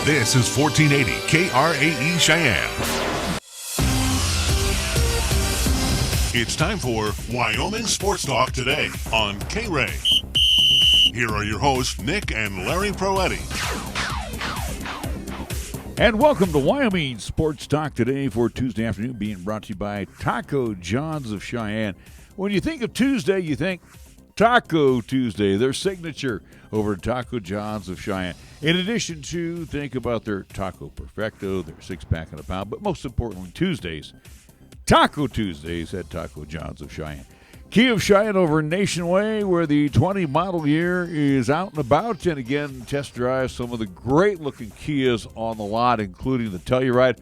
This is 1480 KRAE Cheyenne. It's time for Wyoming Sports Talk today on KRAE. Here are your hosts, Nick and Larry Proetti. And welcome to Wyoming Sports Talk today for Tuesday afternoon, being brought to you by Taco John's of Cheyenne. When you think of Tuesday, you think Taco Tuesday, their signature over at Taco John's of Cheyenne. In addition to, think about their Taco Perfecto, their six-pack and a pound, but most importantly, Tuesdays, Taco Tuesdays at Taco John's of Cheyenne. Key of Cheyenne over Nation Way, where the 20 model year is out and about. And again, test drive some of the great-looking Kias on the lot, including the Telluride.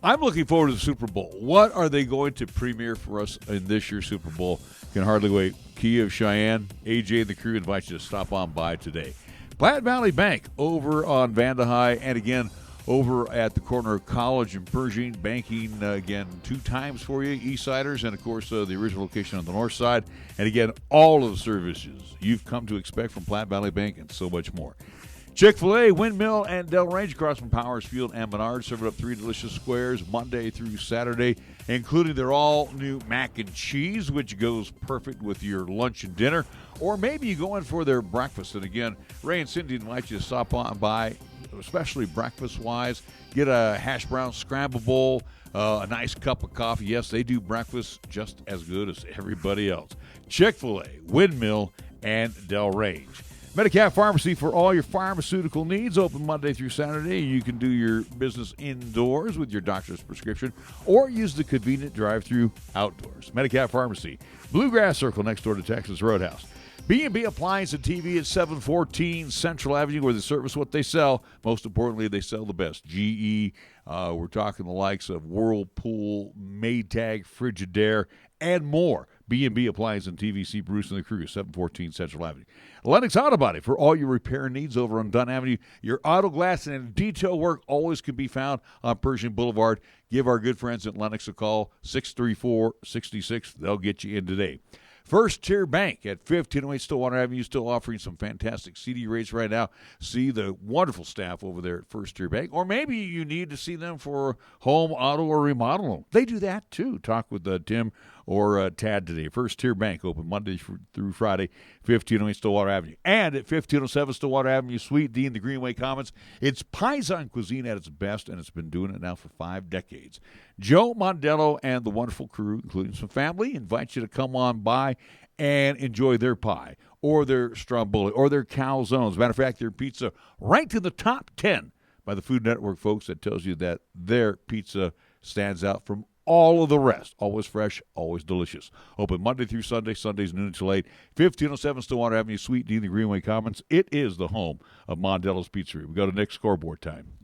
I'm looking forward to the Super Bowl. What are they going to premiere for us in this year's Super Bowl? Can hardly wait. Key of Cheyenne, AJ and the crew invite you to stop on by today. Platte Valley Bank over on Vandehigh, and again, over at the corner of College and Pershing, banking again 2 times for you, Eastsiders, and of course the original location on the north side. And again, all of the services you've come to expect from Platte Valley Bank and so much more. Chick-fil-A, Windmill, and Delrange across from Powers Field and Menard, serving up 3 delicious squares Monday through Saturday, including their all-new mac and cheese, which goes perfect with your lunch and dinner. Or maybe you go in for their breakfast. And again, Ray and Cindy invite you to stop on by, especially breakfast-wise. Get a hash brown scramble bowl, a nice cup of coffee. Yes, they do breakfast just as good as everybody else. Chick-fil-A, Windmill, and Delrange. Medicap Pharmacy for all your pharmaceutical needs, open Monday through Saturday. You can do your business indoors with your doctor's prescription or use the convenient drive-through outdoors. Medicap Pharmacy, Bluegrass Circle next door to Texas Roadhouse. B&B Appliance and TV at 714 Central Avenue, where they service what they sell. Most importantly, they sell the best. GE, we're talking the likes of Whirlpool, Maytag, Frigidaire, and more. B&B Appliance and TV, see Bruce and the crew, 714 Central Avenue. Lennox Auto Body for all your repair needs over on Dunn Avenue. Your auto glass and detail work always can be found on Pershing Boulevard. Give our good friends at Lennox a call, 634-66. They'll get you in today. First Tier Bank at 1508 Stillwater Avenue, still offering some fantastic CD rates right now. See the wonderful staff over there at First Tier Bank. Or maybe you need to see them for home, auto, or remodel. They do that too. Talk with Tim or Tad today. First Tier Bank, open Monday through Friday, 1508 Stillwater Avenue. And at 1507 Stillwater Avenue, Suite D in the Greenway Commons, it's Paisan cuisine at its best, and it's been doing it now for 5 decades. Joe Mondello and the wonderful crew, including some family, invite you to come on by and enjoy their pie or their stromboli or their calzones. Matter of fact, their pizza ranked in the top 10 by the Food Network folks. That tells you that their pizza stands out from all of the rest. Always fresh, always delicious. Open Monday through Sunday, Sundays noon until 8. 1507 Stillwater Avenue, Suite D in the Greenway Commons. It is the home of Mondello's Pizzeria. We go to next scoreboard time.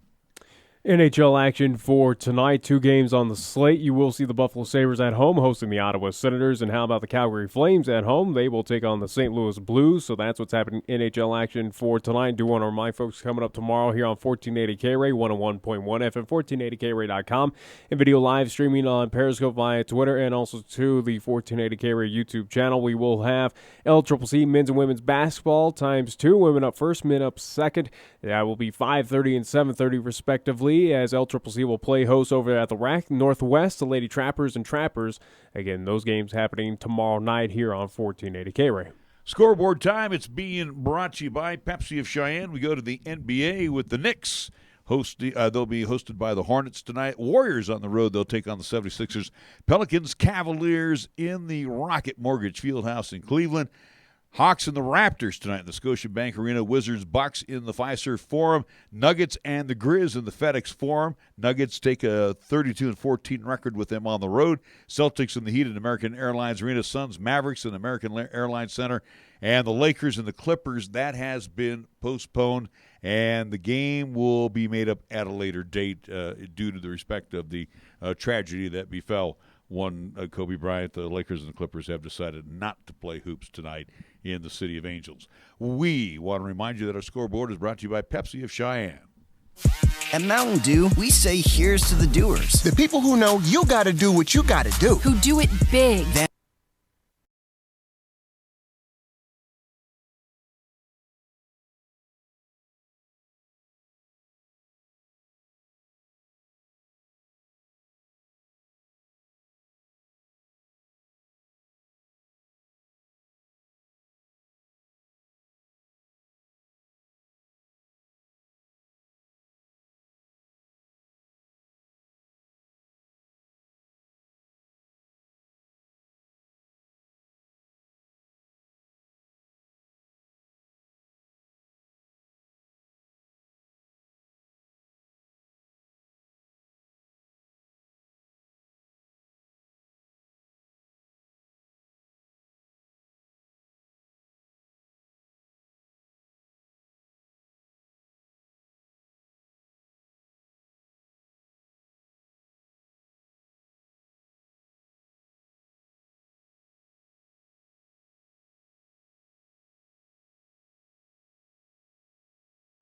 NHL action for tonight. 2 games on the slate. You will see the Buffalo Sabres at home hosting the Ottawa Senators. And how about the Calgary Flames at home? They will take on the St. Louis Blues. So that's what's happening in NHL action for tonight. Do want to remind folks coming up tomorrow here on 1480 KRAE, 101.1 FM, 1480KRAE.com, and video live streaming on Periscope via Twitter and also to the 1480 KRAE YouTube channel. We will have LCCC men's and women's basketball ×2. Women up first, men up second. That will be 5:30 and 7:30 respectively, as LCCC will play host over at the RAC Northwest, the Lady Trappers and Trappers. Again, those games happening tomorrow night here on 1480 KRAE. Scoreboard time, it's being brought to you by Pepsi of Cheyenne. We go to the NBA with the Knicks. They'll be hosted by the Hornets tonight. Warriors on the road. They'll take on the 76ers. Pelicans, Cavaliers in the Rocket Mortgage Fieldhouse in Cleveland. Hawks and the Raptors tonight in the Scotiabank Arena. Wizards, Bucks in the Fiserv Forum. Nuggets and the Grizz in the FedEx Forum. Nuggets take a 32-14 record with them on the road. Celtics in the Heat at American Airlines Arena. Suns, Mavericks in the American Airlines Center. And the Lakers and the Clippers, that has been postponed. And the game will be made up at a later date due to the respect of the tragedy that befell one Kobe Bryant. The Lakers and the Clippers have decided not to play hoops tonight in the City of Angels. We want to remind you that our scoreboard is brought to you by Pepsi of Cheyenne. At Mountain Dew, we say here's to the doers. The people who know you gotta do what you gotta do. Who do it big.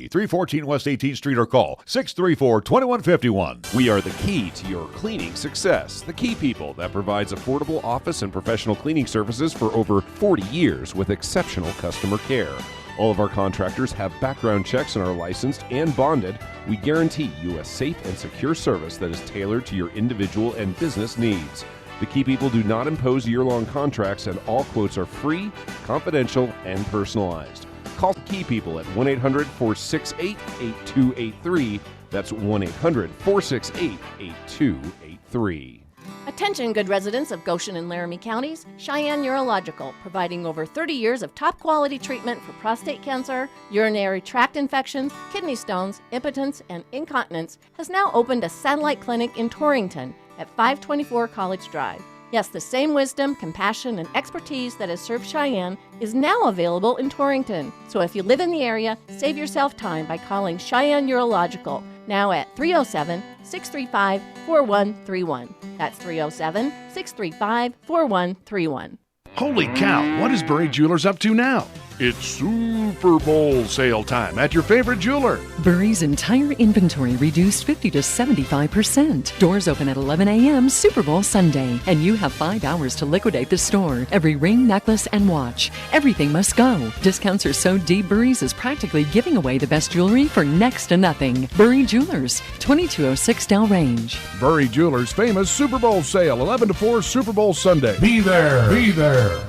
314 West 18th Street or call 634-2151. We are the key to your cleaning success. The Key People that provides affordable office and professional cleaning services for over 40 years with exceptional customer care. All of our contractors have background checks and are licensed and bonded. We guarantee you a safe and secure service that is tailored to your individual and business needs. The Key People do not impose year-long contracts, and all quotes are free, confidential, and personalized. Call the Key People at 1-800-468-8283. That's 1-800-468-8283. Attention, good residents of Goshen and Laramie counties. Cheyenne Urological, providing over 30 years of top-quality treatment for prostate cancer, urinary tract infections, kidney stones, impotence, and incontinence, has now opened a satellite clinic in Torrington at 524 College Drive. Yes, the same wisdom, compassion, and expertise that has served Cheyenne is now available in Torrington. So if you live in the area, save yourself time by calling Cheyenne Urological, now at 307-635-4131. That's 307-635-4131. Holy cow, what is Bury Jewelers up to now? It's Super Bowl sale time at your favorite jeweler. Bury's entire inventory reduced 50 to 75%. Doors open at 11 a.m. Super Bowl Sunday, and you have 5 hours to liquidate the store. Every ring, necklace, and watch. Everything must go. Discounts are so deep, Bury's is practically giving away the best jewelry for next to nothing. Bury Jewelers, 2206 Del Range. Bury Jewelers' famous Super Bowl sale, 11 to 4 Super Bowl Sunday. Be there. Be there.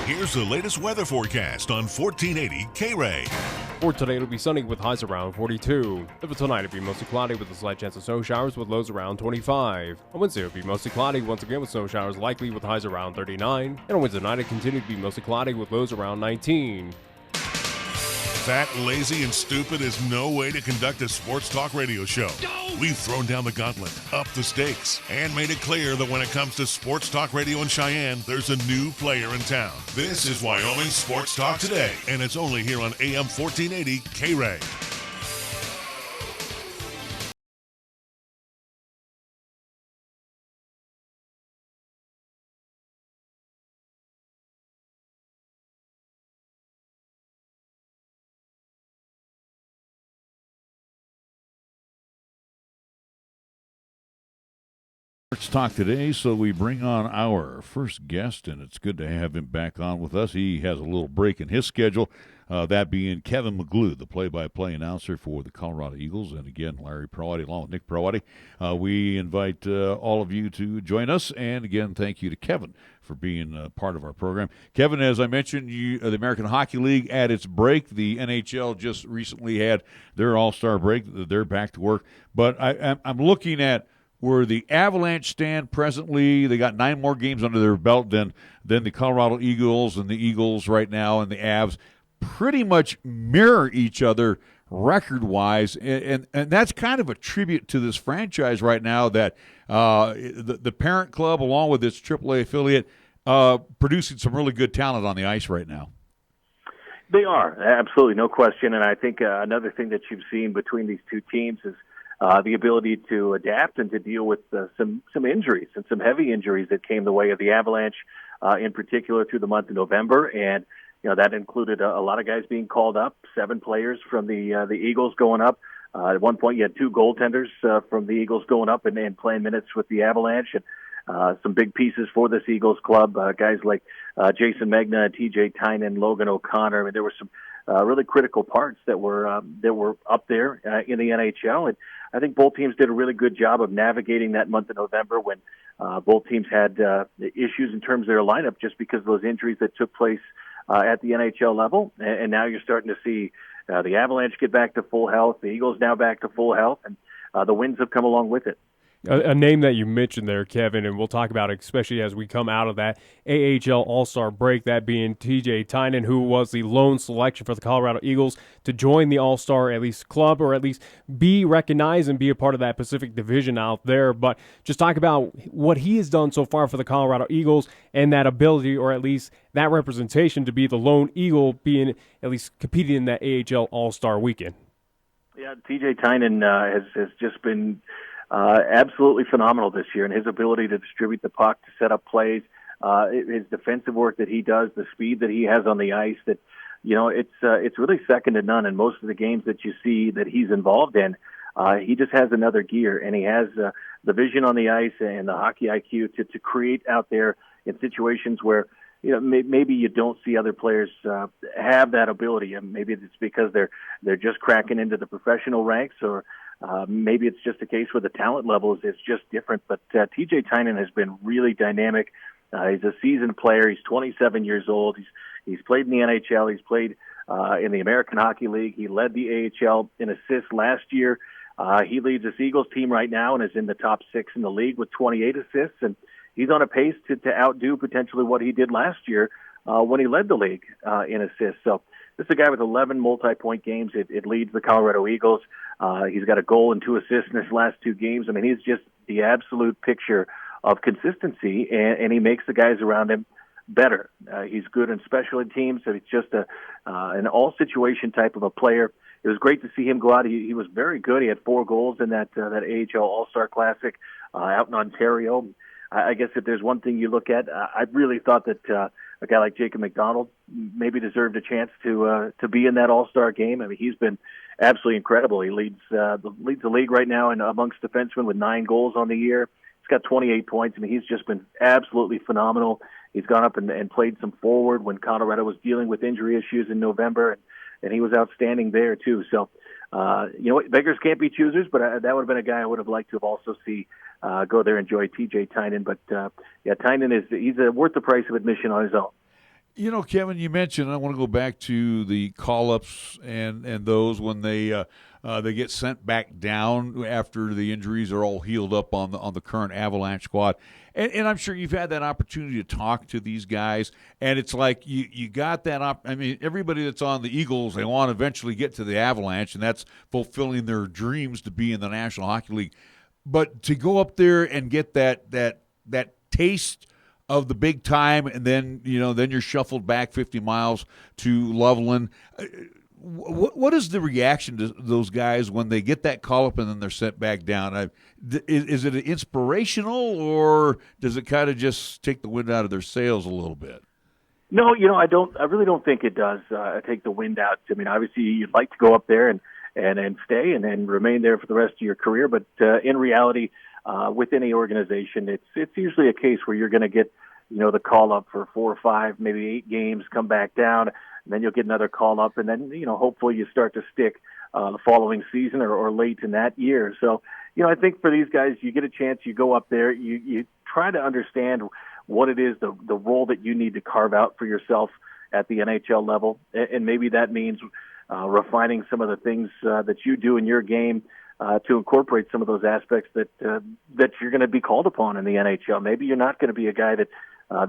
Here's the latest weather forecast on 1480 KRAE. For today, it'll be sunny with highs around 42. For tonight, it'll be mostly cloudy with a slight chance of snow showers with lows around 25. On Wednesday, it'll be mostly cloudy once again with snow showers likely with highs around 39. And on Wednesday night, it continued to be mostly cloudy with lows around 19. Fat, lazy, and stupid is no way to conduct a sports talk radio show. We've thrown down the gauntlet, upped the stakes, and made it clear that when it comes to sports talk radio in Cheyenne, there's a new player in town. This is Wyoming Sports Talk Today, and it's only here on AM 1480 KRAE. Sports Talk today, so we bring on our first guest, and it's good to have him back on with us. He has a little break in his schedule, that being Kevin McGlue, the play-by-play announcer for the Colorado Eagles, and again, Larry Perrotti along with Nick Perrotti. We invite all of you to join us, and again, thank you to Kevin for being part of our program. Kevin, as I mentioned, the American Hockey League at its break. The NHL just recently had their All-Star break. They're back to work, but I'm looking at where the Avalanche stand presently. They got 9 more games under their belt than the Colorado Eagles, and the Eagles right now and the Avs pretty much mirror each other record-wise, and that's kind of a tribute to this franchise right now that the parent club, along with its AAA affiliate, producing some really good talent on the ice right now. They are, absolutely, no question, and I think another thing that you've seen between these two teams is the ability to adapt and to deal with some injuries and some heavy injuries that came the way of the Avalanche, in particular through the month of November. And that included a lot of guys being called up, 7 players from the Eagles going up. At one point, you had 2 goaltenders from the Eagles going up and playing minutes with the Avalanche. And some big pieces for this Eagles club, guys like Jason Megna, TJ Tynan, Logan O'Connor. I mean, there were some really critical parts that were up there in the NHL. And I think both teams did a really good job of navigating that month of November when both teams had issues in terms of their lineup just because of those injuries that took place at the NHL level. And now you're starting to see the Avalanche get back to full health, the Eagles now back to full health, and the wins have come along with it. A name that you mentioned there, Kevin, and we'll talk about it especially as we come out of that AHL All-Star break, that being TJ Tynan, who was the lone selection for the Colorado Eagles to join the All-Star at least club, or at least be recognized and be a part of that Pacific Division out there. But just talk about what he has done so far for the Colorado Eagles and that ability, or at least that representation, to be the lone Eagle being at least competing in that AHL All-Star weekend. Yeah, TJ Tynan has just been absolutely phenomenal this year, and his ability to distribute the puck, to set up plays, his defensive work that he does, the speed that he has on the ice, that it's really second to none in most of the games that you see that he's involved in. He just has another gear, and he has the vision on the ice and the hockey IQ to create out there in situations where maybe you don't see other players have that ability, and maybe it's because they're just cracking into the professional ranks, or maybe it's just a case where the talent level is just different. But TJ Tynan has been really dynamic. He's a seasoned player. He's 27 years old. He's played in the NHL. He's played in the American Hockey League. He led the AHL in assists last year. He leads this Eagles team right now and is in the top 6 in the league with 28 assists, and he's on a pace to outdo potentially what he did last year when he led the league in assists. So this is a guy with 11 multi-point games. It leads the Colorado Eagles. He's got a goal and 2 assists in his last 2 games. I mean, he's just the absolute picture of consistency, and he makes the guys around him better. He's good in special teams, so he's just an all-situation type of a player. It was great to see him go out. He was very good. He had 4 goals in that AHL All-Star Classic out in Ontario. I guess if there's one thing you look at, I really thought that a guy like Jacob McDonald maybe deserved a chance to be in that All-Star game. I mean, he's been absolutely incredible. He leads the league right now and amongst defensemen with 9 goals on the year. He's got 28 points. I mean, he's just been absolutely phenomenal. He's gone up and played some forward when Colorado was dealing with injury issues in November, and he was outstanding there too. So, beggars can't be choosers, but that would have been a guy I would have liked to have also see go there and enjoy TJ Tynan. But Tynan he's worth the price of admission on his own. Kevin, you mentioned, I want to go back to the call-ups and those when they get sent back down after the injuries are all healed up on the current Avalanche squad. And I'm sure you've had that opportunity to talk to these guys, and it's like you got that I mean, everybody that's on the Eagles, they want to eventually get to the Avalanche, and that's fulfilling their dreams to be in the National Hockey League. But to go up there and get that taste of the big time, and then you're shuffled back 50 miles to Loveland. What is the reaction to those guys when they get that call up and then they're sent back down? Is it inspirational, or does it kind of just take the wind out of their sails a little bit? No, I really don't think it does take the wind out. I mean, obviously you'd like to go up there and stay and remain there for the rest of your career, but in reality, with any organization, it's usually a case where you're going to get the call up for 4 or 5, maybe 8 games, come back down, and then you'll get another call up, and then hopefully you start to stick the following season or late in that year. So I think for these guys, you get a chance, you go up there, you try to understand what it is, the role that you need to carve out for yourself at the NHL level, and maybe that means refining some of the things that you do in your game to incorporate some of those aspects that you're going to be called upon in the NHL. Maybe you're not going to be a guy that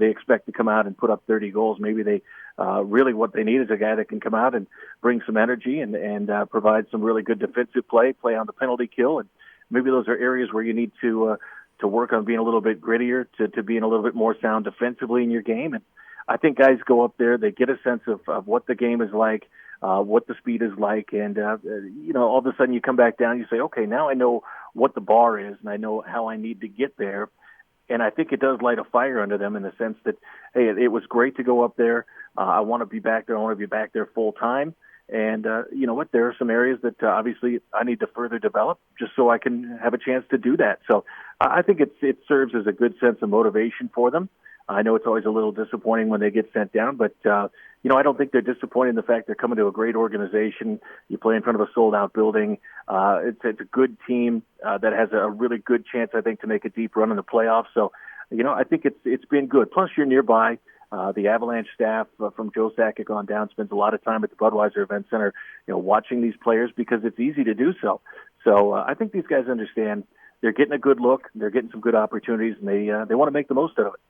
they expect to come out and put up 30 goals. Maybe they really what they need is a guy that can come out and bring some energy and provide some really good defensive play on the penalty kill. And maybe those are areas where you need to work on being a little bit grittier, to being a little bit more sound defensively in your game. And I think guys go up there, they get a sense of what the game is like, what the speed is like, and all of a sudden you come back down, you say, okay, now I know what the bar is, and I know how I need to get there. And I think it does light a fire under them in the sense that, hey, it was great to go up there. I want to be back there. I want to be back there full time. And you know what? There are some areas that obviously I need to further develop just so I can have a chance to do that. So I think it serves as a good sense of motivation for them. I know it's always a little disappointing when they get sent down, but I don't think they're disappointed in the fact they're coming to a great organization. You play in front of a sold-out building. It's a good team that has a really good chance, I think, to make a deep run in the playoffs. So, I think it's been good. Plus, you're nearby. The Avalanche staff from Joe Sakic on down spends a lot of time at the Budweiser Event Center, watching these players because it's easy to do so. So I think these guys understand they're getting a good look, they're getting some good opportunities, and they want to make the most of it.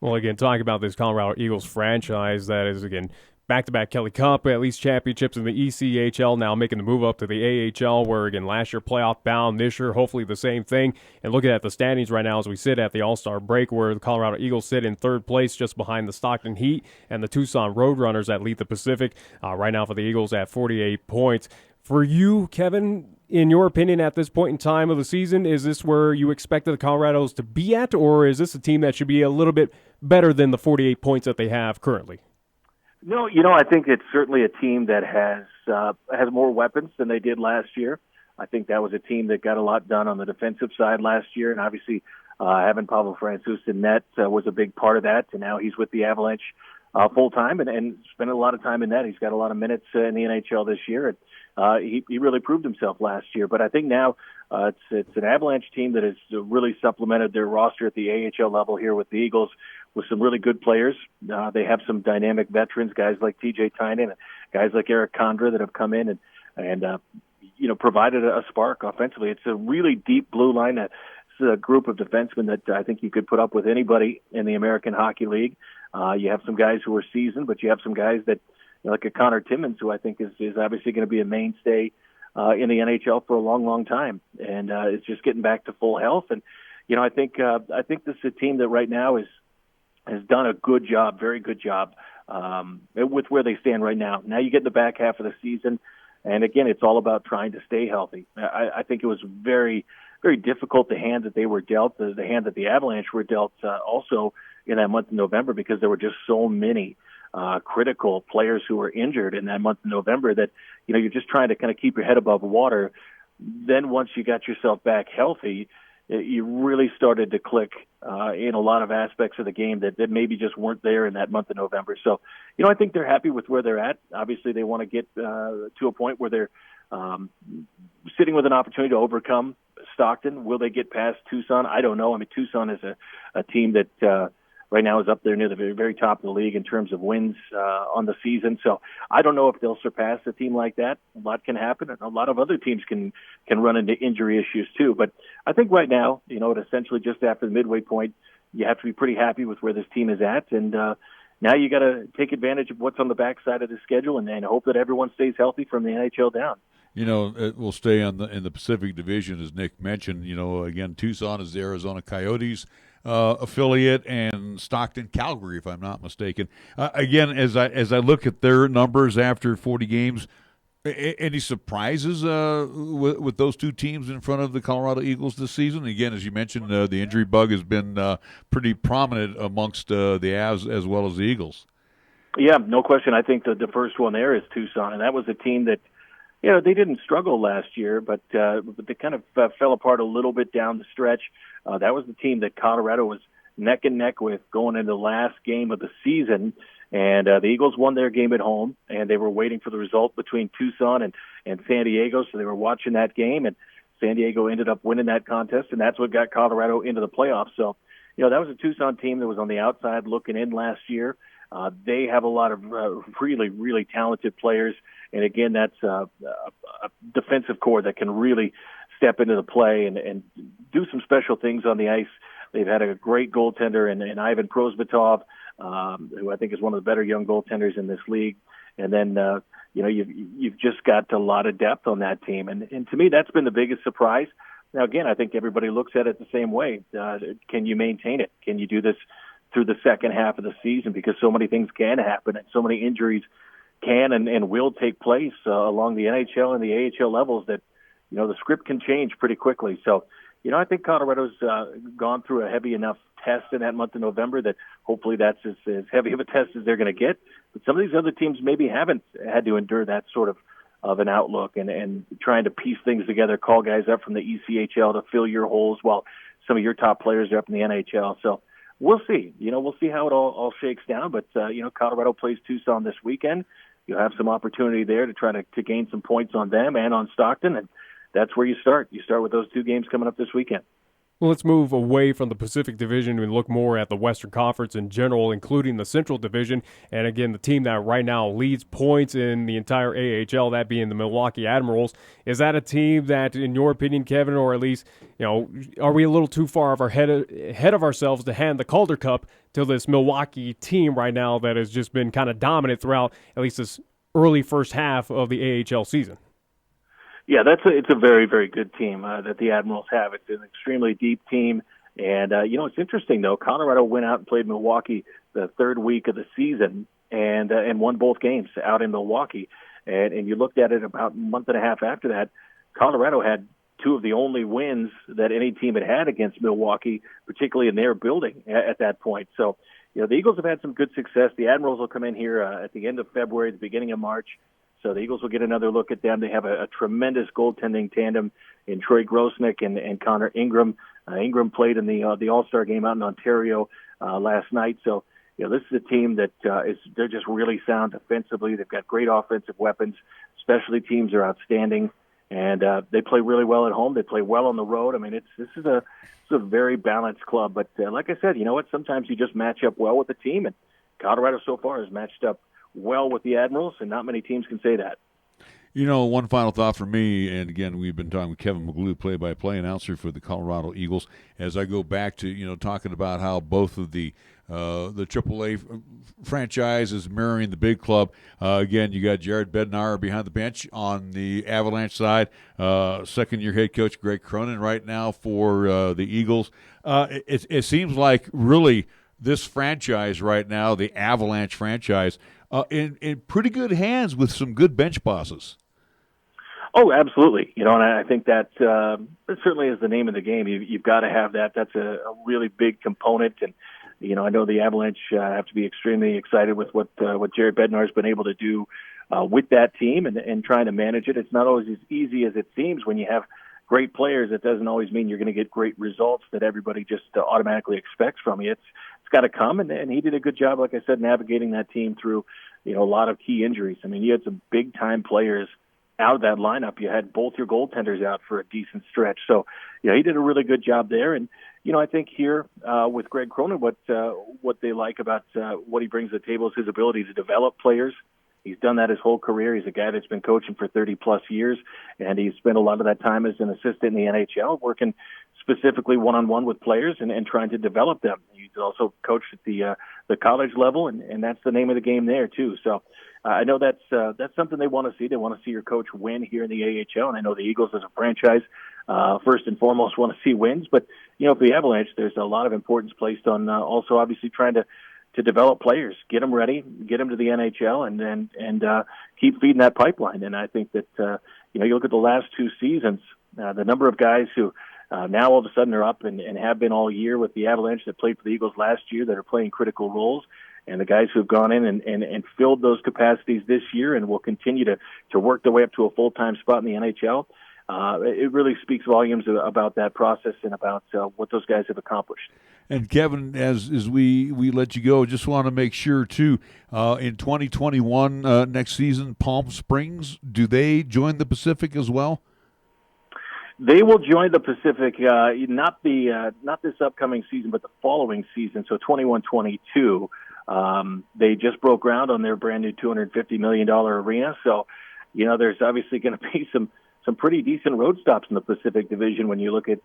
Well, again, talking about this Colorado Eagles franchise that is, again, back-to-back Kelly Cup, at least championships in the ECHL, now making the move up to the AHL, where, again, last year playoff bound, this year hopefully the same thing. And looking at the standings right now as we sit at the All-Star break, where the Colorado Eagles sit in third place just behind the Stockton Heat and the Tucson Roadrunners that lead the Pacific. Right now for the Eagles at 48 points. For you, Kevin, in your opinion, at this point in time of the season, is this where you expected the Colorados to be at, or is this a team that should be a little bit better than the 48 points that they have currently? No, I think it's certainly a team that has more weapons than they did last year. I think that was a team that got a lot done on the defensive side last year, and obviously having Pablo Francouz in net was a big part of that. And now he's with the Avalanche full time and spending a lot of time in net. He's got a lot of minutes in the NHL this year. And, he really proved himself last year. But I think now it's an Avalanche team that has really supplemented their roster at the AHL level here with the Eagles with some really good players. They have some dynamic veterans, guys like TJ Tynan, and guys like Eric Condra that have come in and provided a spark offensively. It's a really deep blue line. It's a group of defensemen that I think you could put up with anybody in the American Hockey League. You have some guys who are seasoned, but you have some guys that, like a Connor Timmins, who I think is obviously going to be a mainstay in the NHL for a long, long time, and is just getting back to full health. And I think this is a team that right now has done a good job, very good job with where they stand right now. Now you get in the back half of the season, and again, it's all about trying to stay healthy. I think it was very, very difficult, the hand that they were dealt, the hand that the Avalanche were dealt also in that month of November, because there were just so many critical players who were injured in that month of November that, you're just trying to kind of keep your head above water. Then once you got yourself back healthy, you really started to click in a lot of aspects of the game that maybe just weren't there in that month of November. So, I think they're happy with where they're at. Obviously, they want to get to a point where they're sitting with an opportunity to overcome Stockton. Will they get past Tucson? I don't know. I mean, Tucson is a team that right now is up there near the very, very top of the league in terms of wins on the season. So I don't know if they'll surpass a team like that. A lot can happen, and a lot of other teams can run into injury issues too. But I think right now, essentially just after the midway point, you have to be pretty happy with where this team is at. And now you got to take advantage of what's on the backside of the schedule and hope that everyone stays healthy from the NHL down. It will stay in the Pacific Division, as Nick mentioned. Again, Tucson is the Arizona Coyotes affiliate, and Stockton, Calgary, if I'm not mistaken. Again, as I look at their numbers after 40 games, any surprises with those two teams in front of the Colorado Eagles this season? Again, as you mentioned, the injury bug has been pretty prominent amongst the Avs as well as the Eagles. Yeah, no question. I think the first one there is Tucson, and that was a team that, they didn't struggle last year, but they kind of fell apart a little bit down the stretch. That was the team that Colorado was neck and neck with going into the last game of the season. And the Eagles won their game at home, and they were waiting for the result between Tucson and San Diego, so they were watching that game, and San Diego ended up winning that contest, and that's what got Colorado into the playoffs. So, that was a Tucson team that was on the outside looking in last year. They have a lot of really, really talented players. And again, that's a defensive core that can really step into the play and do some special things on the ice. They've had a great goaltender in Ivan Prosvetov, who I think is one of the better young goaltenders in this league. And then, you've just got a lot of depth on that team. And to me, that's been the biggest surprise. Now, again, I think everybody looks at it the same way. Can you maintain it? Can you do this through the second half of the season? Because so many things can happen and so many injuries can and will take place along the NHL and the AHL levels that, the script can change pretty quickly. So, I think Colorado's gone through a heavy enough test in that month of November that hopefully that's as heavy of a test as they're going to get. But some of these other teams maybe haven't had to endure that sort of an outlook and trying to piece things together, call guys up from the ECHL to fill your holes while some of your top players are up in the NHL. So we'll see. We'll see how it all shakes down. But, Colorado plays Tucson this weekend. You'll have some opportunity there to try to gain some points on them and on Stockton, and that's where you start. You start with those two games coming up this weekend. Well, let's move away from the Pacific Division and look more at the Western Conference in general, including the Central Division. And again, the team that right now leads points in the entire AHL, that being the Milwaukee Admirals. Is that a team that, in your opinion, Kevin, or at least, are we a little too far ahead of ourselves to hand the Calder Cup to this Milwaukee team right now that has just been kind of dominant throughout at least this early first half of the AHL season? Yeah, it's a very, very good team that the Admirals have. It's an extremely deep team. And, it's interesting, though. Colorado went out and played Milwaukee the third week of the season and won both games out in Milwaukee. And you looked at it about a month and a half after that, Colorado had two of the only wins that any team had against Milwaukee, particularly in their building at that point. So, the Eagles have had some good success. The Admirals will come in here at the end of February, the beginning of March. So the Eagles will get another look at them. They have a tremendous goaltending tandem in Troy Grosnick and Connor Ingram. Ingram played in the All-Star game out in Ontario last night. So, this is a team that they're just really sound defensively. They've got great offensive weapons. Specialty teams are outstanding, and they play really well at home. They play well on the road. I mean, this is a very balanced club. But like I said, you know what? Sometimes you just match up well with the team, and Colorado so far has matched up well with the Admirals, and not many teams can say that. One final thought for me, and again, we've been talking with Kevin McGlue, play-by-play announcer for the Colorado Eagles, as I go back to, talking about how both of the AAA franchise is mirroring the big club. Again, you got Jared Bednar behind the bench on the Avalanche side, second-year head coach Greg Cronin right now for the Eagles. It seems like really this franchise right now, the Avalanche franchise, in pretty good hands with some good bench bosses. Oh, absolutely. And I think that certainly is the name of the game. You've got to have that. That's a really big component. And, I know the Avalanche have to be extremely excited with what Jared Bednar has been able to do with that team and trying to manage it. It's not always as easy as it seems when you have great players. It doesn't always mean you're going to get great results that everybody just automatically expects from you. It's got to come, and he did a good job, like I said, navigating that team through, a lot of key injuries. I mean, you had some big-time players out of that lineup. You had both your goaltenders out for a decent stretch. So, he did a really good job there. And, I think here with Greg Cronin, what they like about what he brings to the table is his ability to develop players. He's done that his whole career. He's a guy that's been coaching for 30-plus years, and he's spent a lot of that time as an assistant in the NHL, working specifically one-on-one with players and trying to develop them. He's also coached at the college level, and that's the name of the game there, too. So I know that's something they want to see. They want to see your coach win here in the AHL, and I know the Eagles as a franchise first and foremost want to see wins. But, for the Avalanche, there's a lot of importance placed on also obviously trying to develop players, get them ready, get them to the NHL, and keep feeding that pipeline. And I think that, you look at the last two seasons, the number of guys who now all of a sudden are up and have been all year with the Avalanche that played for the Eagles last year that are playing critical roles, and the guys who have gone in and filled those capacities this year and will continue to work their way up to a full-time spot in the NHL. It really speaks volumes about that process and about what those guys have accomplished. And Kevin, as we let you go, just want to make sure too, in 2021 next season, Palm Springs, do they join the Pacific as well? They will join the Pacific, not this upcoming season, but the following season. So 21-22, they just broke ground on their brand new $250 million arena. So, there's obviously going to be some pretty decent road stops in the Pacific Division when you look at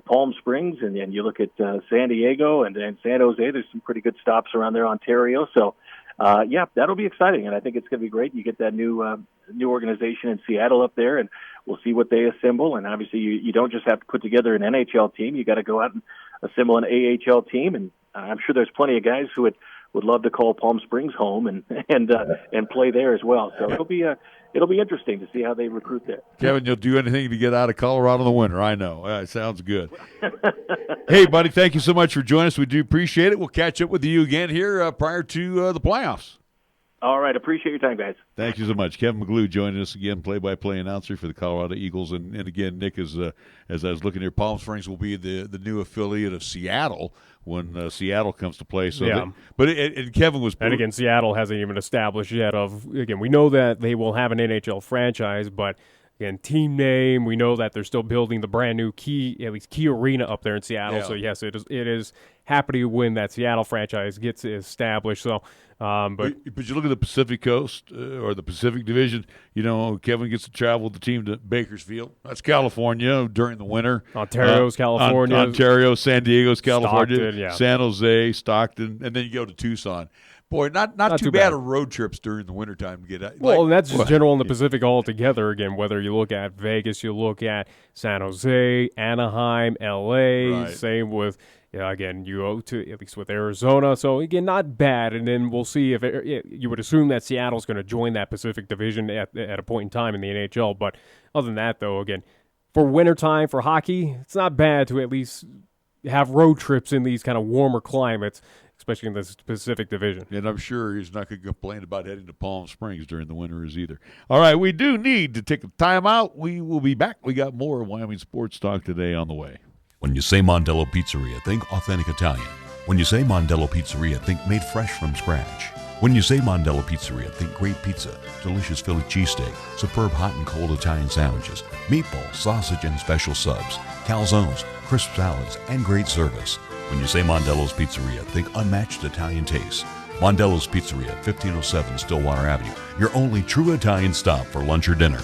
Palm Springs and then you look at San Diego and San Jose. There's some pretty good stops around there, Ontario. So, that'll be exciting, and I think it's going to be great. You get that new organization in Seattle up there, and we'll see what they assemble. And obviously, you don't just have to put together an NHL team. You got to go out and assemble an AHL team, and I'm sure there's plenty of guys who would love to call Palm Springs home and play there as well. So it'll be interesting to see how they recruit there. Kevin, you'll do anything to get out of Colorado in the winter. I know. It sounds good. Hey, buddy, thank you so much for joining us. We do appreciate it. We'll catch up with you again here prior to the playoffs. All right. Appreciate your time, guys. Thank you so much. Kevin McGlue joining us again, play-by-play announcer for the Colorado Eagles. And again, Nick, as I was looking here, Palm Springs will be the new affiliate of Seattle when Seattle comes to play. So yeah. And Kevin was... And again, Seattle hasn't even established yet we know that they will have an NHL franchise, but again, team name, we know that they're still building the brand new Key Arena up there in Seattle. Yeah. So yes, it is happy when that Seattle franchise gets established. So, but you look at the Pacific Coast or the Pacific Division. Kevin gets to travel with the team to Bakersfield. That's California during the winter. Ontario's California. Ontario, San Diego's California. Stockton, yeah. San Jose, Stockton, and then you go to Tucson. Boy, not too bad of road trips during the wintertime to get out. Well, and that's just general in the Pacific altogether. Again, whether you look at Vegas, you look at San Jose, Anaheim, L.A., right. Same with, again, you go to, at least with Arizona. So, again, not bad. And then we'll see if you would assume that Seattle's going to join that Pacific Division at a point in time in the NHL. But other than that, though, again, for wintertime, for hockey, it's not bad to at least have road trips in these kind of warmer climates, especially in the Pacific Division. And I'm sure he's not going to complain about heading to Palm Springs during the winters either. All right, we do need to take a time out. We will be back. We got more Wyoming Sports Talk today on the way. When you say Mondello Pizzeria, think authentic Italian. When you say Mondello Pizzeria, think made fresh from scratch. When you say Mondello Pizzeria, think great pizza, delicious Philly cheesesteak, superb hot and cold Italian sandwiches, meatballs, sausage, and special subs, calzones, crisp salads, and great service. When you say Mondello's Pizzeria, think unmatched Italian taste. Mondello's Pizzeria, 1507 Stillwater Avenue, your only true Italian stop for lunch or dinner.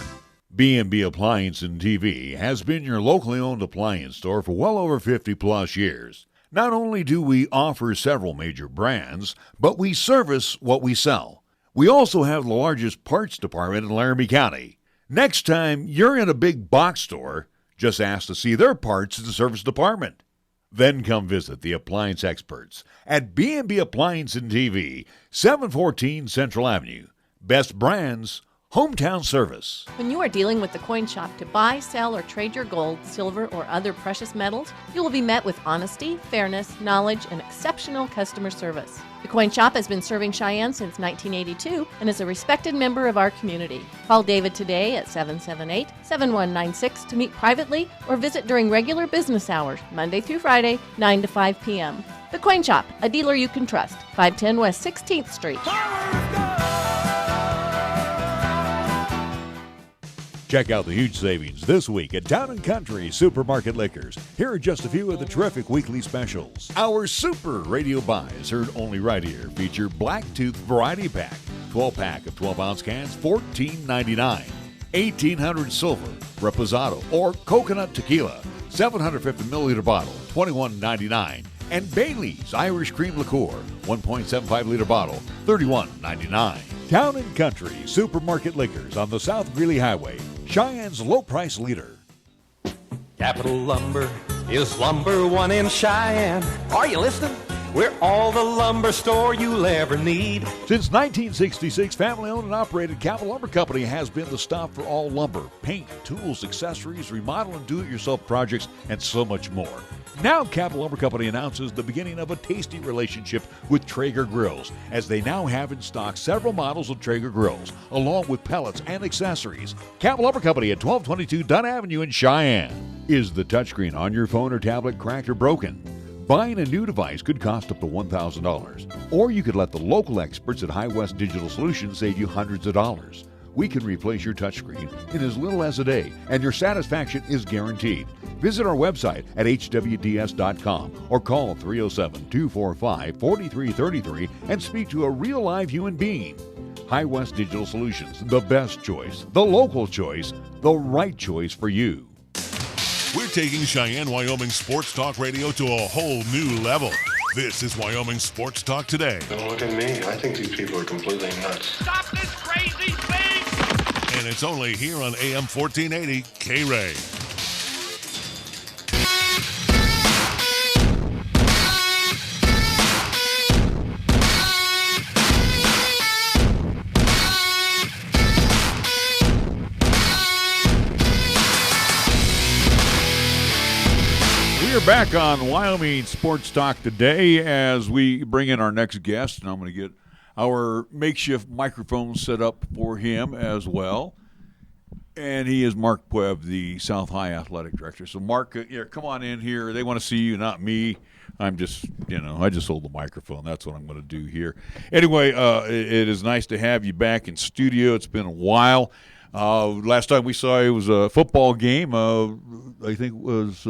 B&B Appliance and TV has been your locally owned appliance store for well over 50-plus years. Not only do we offer several major brands, but we service what we sell. We also have the largest parts department in Laramie County. Next time you're in a big box store, just ask to see their parts and service department. Then come visit the appliance experts at B&B Appliance and TV, 714 Central Avenue. Best brands, hometown service. When you are dealing with the coin shop to buy, sell, or trade your gold, silver, or other precious metals, you will be met with honesty, fairness, knowledge, and exceptional customer service. The coin shop has been serving Cheyenne since 1982 and is a respected member of our community. Call David today at 778-7196 to meet privately or visit during regular business hours, Monday through Friday, 9 to 5 p.m. The Coin Shop, a dealer you can trust, 510 West 16th Street. Check out the huge savings this week at Town & Country Supermarket Liquors. Here are just a few of the terrific weekly specials. Our Super Radio Buys, heard only right here, feature Blacktooth Variety Pack. 12-pack of 12-ounce cans, $14.99. 1800 Silver, Reposado, or Coconut Tequila, 750 milliliter bottle, $21.99. And Bailey's Irish Cream Liqueur, 1.75 liter bottle, $31.99. Town & Country Supermarket Liquors on the South Greeley Highway, Cheyenne's low price leader. Capital Lumber is number one in Cheyenne. Are you listening? We're all the lumber store you'll ever need. Since 1966, family-owned and operated Capital Lumber Company has been the stop for all lumber, paint, tools, accessories, remodel and do-it-yourself projects, and so much more. Now, Capital Lumber Company announces the beginning of a tasty relationship with Traeger grills, as they now have in stock several models of Traeger grills, along with pellets and accessories. Capital Lumber Company at 1222 Dunn Avenue in Cheyenne. Is the touchscreen on your phone or tablet cracked or broken? Buying a new device could cost up to $1,000. Or you could let the local experts at High West Digital Solutions save you hundreds of dollars. We can replace your touchscreen in as little as a day, and your satisfaction is guaranteed. Visit our website at hwds.com or call 307-245-4333 and speak to a real live human being. High West Digital Solutions, the best choice, the local choice, the right choice for you. We're taking Cheyenne, Wyoming Sports Talk Radio to a whole new level. This is Wyoming Sports Talk Today. Don't look at me. I think these people are completely nuts. Stop this crazy thing! And it's only here on AM 1480 KRAE. We're back on Wyoming Sports Talk today as we bring in our next guest, and I'm going to get our makeshift microphone set up for him as well. And he is Mark Puev, the South High Athletic Director. So, Mark, come on in here. They want to see you, not me. I'm just, I just hold the microphone. That's what I'm going to do here. Anyway, it is nice to have you back in studio. It's been a while. Last time we saw you was a football game. I think it was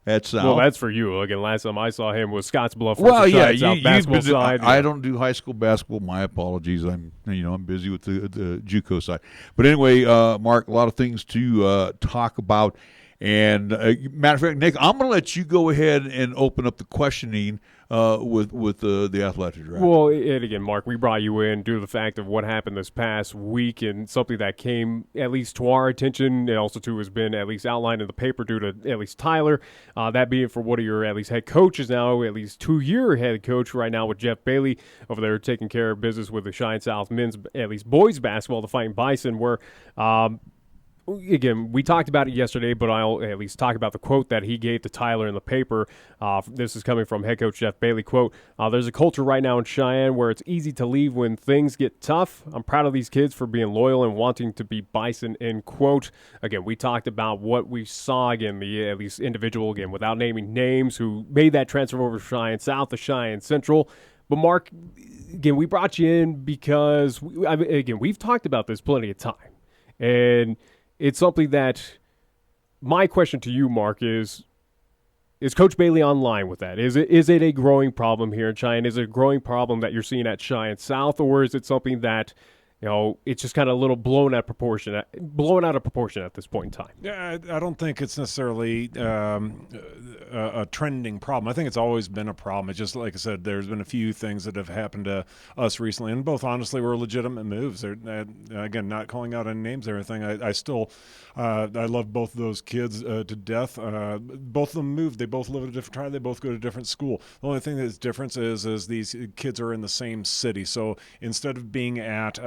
at South. Well, that's for you. Again, last time I saw him was Scottsbluff. Well, yeah, South basketball side. I don't do high school basketball. My apologies. I'm busy with the JUCO side. But anyway, Mark, a lot of things to talk about. And matter of fact, Nick, I'm going to let you go ahead and open up the questioning with the athletic director. Well, and again, Mark, we brought you in due to the fact of what happened this past week and something that came at least to our attention and also too has been at least outlined in the paper due to at least Tyler. That being for one of your at least head coaches now, at least 2-year head coach right now with Jeff Bailey over there taking care of business with the Cheyenne South men's, at least boys basketball, the Fighting Bison, where again, we talked about it yesterday, but I'll at least talk about the quote that he gave to Tyler in the paper. This is coming from head coach Jeff Bailey. Quote, there's a culture right now in Cheyenne where it's easy to leave when things get tough. I'm proud of these kids for being loyal and wanting to be Bison, end quote. Again, we talked about what we saw, again, the at least individual, again, without naming names, who made that transfer over from Cheyenne South to Cheyenne Central. But Mark, again, we brought you in because, we've talked about this plenty of time. And it's something that my question to you, Mark, is Coach Bailey on line with that? Is it a growing problem here in Cheyenne? Is it a growing problem that you're seeing at Cheyenne South, or is it something that, it's just kind of a little blown out of proportion at this point in time? Yeah, I don't think it's necessarily a trending problem. I think it's always been a problem. It's just, like I said, there's been a few things that have happened to us recently, and both honestly were legitimate moves. Again, not calling out any names or anything. I still love both of those kids to death. Both of them moved. They both live at a different tribe. They both go to a different school. The only thing that's different is these kids are in the same city. So instead of being at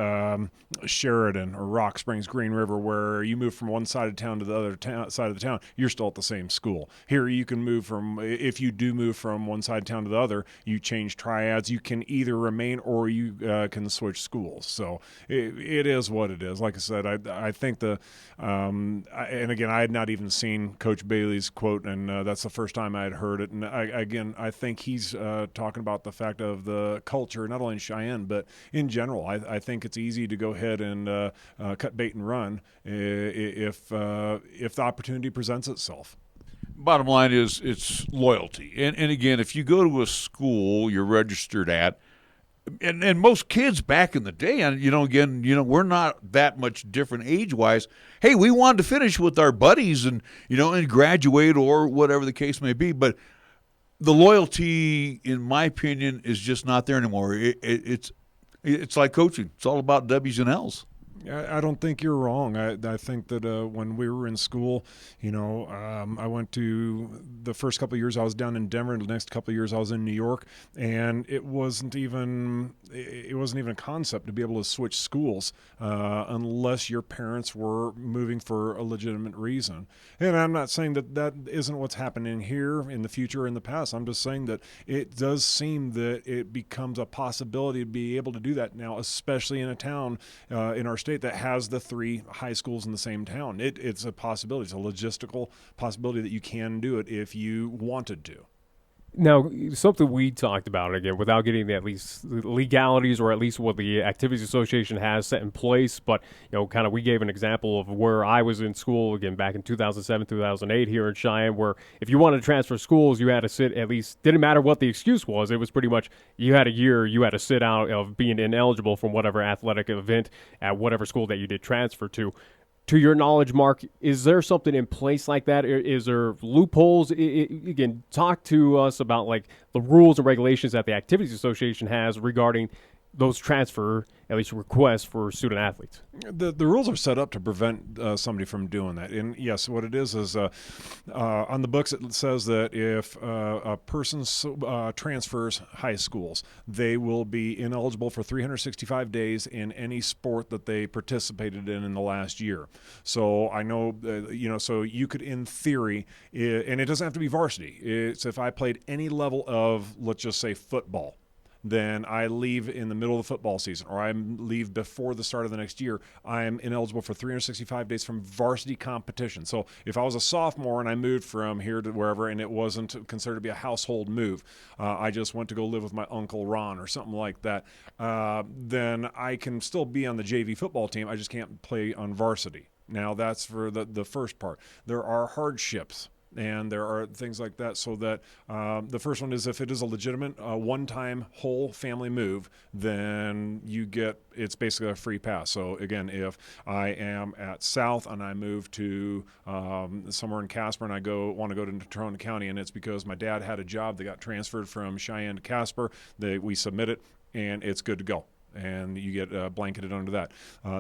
Sheridan or Rock Springs, Green River, where you move from one side of town to the other side of the town, you're still at the same school. Here you can move if you do move from one side of town to the other, you change triads. You can either remain or you can switch schools. So it is what it is. Like I said, I think and again, I had not even seen Coach Bailey's quote, and that's the first time I had heard it. And I think he's talking about the fact of the culture, not only in Cheyenne, but in general. I think it's easy to go ahead and cut bait and run if the opportunity presents itself. Bottom line is it's loyalty. And again, if you go to a school you're registered at, and most kids back in the day, and we're not that much different age-wise. Hey, we wanted to finish with our buddies and graduate or whatever the case may be, but the loyalty, in my opinion, is just not there anymore. It's like coaching. It's all about W's and L's. I don't think you're wrong. I think that when we were in school, I went to the first couple of years I was down in Denver, and the next couple of years I was in New York, and it wasn't even a concept to be able to switch schools unless your parents were moving for a legitimate reason. And I'm not saying that isn't what's happening here in the future or in the past. I'm just saying that it does seem that it becomes a possibility to be able to do that now, especially in a town in our state that has the 3 high schools in the same town. It's a possibility. It's a logistical possibility that you can do it if you wanted to. Now, something we talked about, again, without getting at least the legalities or at least what the Activities Association has set in place, but, we gave an example of where I was in school, again, back in 2007, 2008 here in Cheyenne, where if you wanted to transfer schools, you had to sit at least, didn't matter what the excuse was, it was pretty much you had a year, you had to sit out of being ineligible from whatever athletic event at whatever school that you did transfer to. To your knowledge, Mark, is there something in place like that? Is there loopholes? Again, talk to us about the rules and regulations that the Activities Association has regarding those transfer, at least requests for student athletes. The rules are set up to prevent somebody from doing that. And yes, what it is on the books it says that if a person transfers high schools, they will be ineligible for 365 days in any sport that they participated in the last year. So I know, so you could, in theory, and it doesn't have to be varsity. It's if I played any level of, let's just say, football, then I leave in the middle of the football season, or I leave before the start of the next year, I am ineligible for 365 days from varsity competition. So if I was a sophomore and I moved from here to wherever and it wasn't considered to be a household move, I just went to go live with my Uncle Ron or something like that, then I can still be on the JV football team. I just can't play on varsity. Now that's for the first part. There are hardships. And there are things like that, so that the first one is if it is a legitimate one-time whole family move, then it's basically a free pass. So again, if I am at South and I move to somewhere in Casper and I want to go to Natrona County, and it's because my dad had a job that got transferred from Cheyenne to Casper, we submit it and it's good to go. and you get blanketed under that.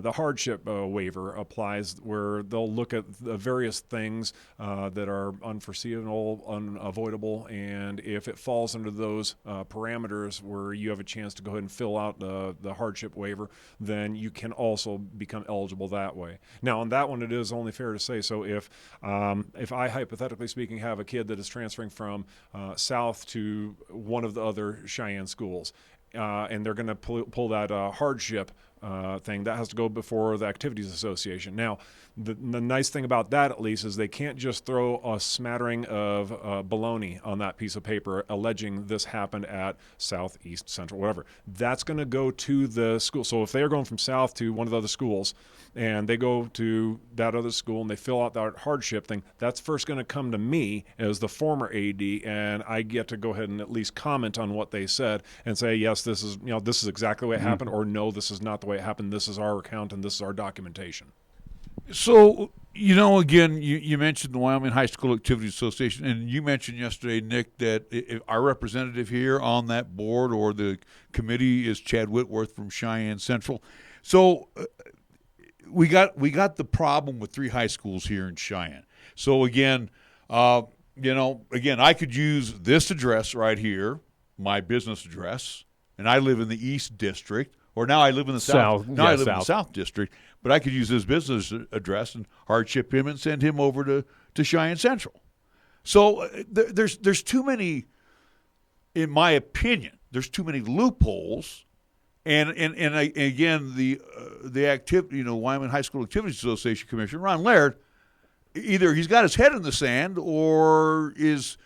The hardship waiver applies where they'll look at the various things that are unforeseeable, unavoidable, and if it falls under those parameters where you have a chance to go ahead and fill out the hardship waiver, then you can also become eligible that way. Now, on that one, it is only fair to say, so if I, hypothetically speaking, have a kid that is transferring from south to one of the other Cheyenne schools, and they're going to pull that hardship thing, that has to go before the Activities Association. Now, the nice thing about that, at least, is they can't just throw a smattering of baloney on that piece of paper alleging this happened at South, East, Central, whatever. That's going to go to the school. So if they're going from south to one of the other schools, and they go to that other school and they fill out that hardship thing, that's first going to come to me as the former AD, and I get to go ahead and at least comment on what they said and say, yes, this is exactly the way it happened, or no, this is not the way it happened. This is our account and this is our documentation. So, again, you mentioned the Wyoming High School Activities Association, and you mentioned yesterday, Nick, that if our representative here on that board or the committee is Chad Whitworth from Cheyenne Central. So we got the problem with 3 high schools here in Cheyenne. So again, I could use this address right here, my business address, and I live in the East District, or now I live in the South. Now I live in the South District, but I could use his business address and hardship him and send him over to Cheyenne Central. So there's too many, in my opinion, there's too many loopholes. And again, the activity, Wyoming High School Activities Association Commissioner Ron Laird, either he's got his head in the sand or is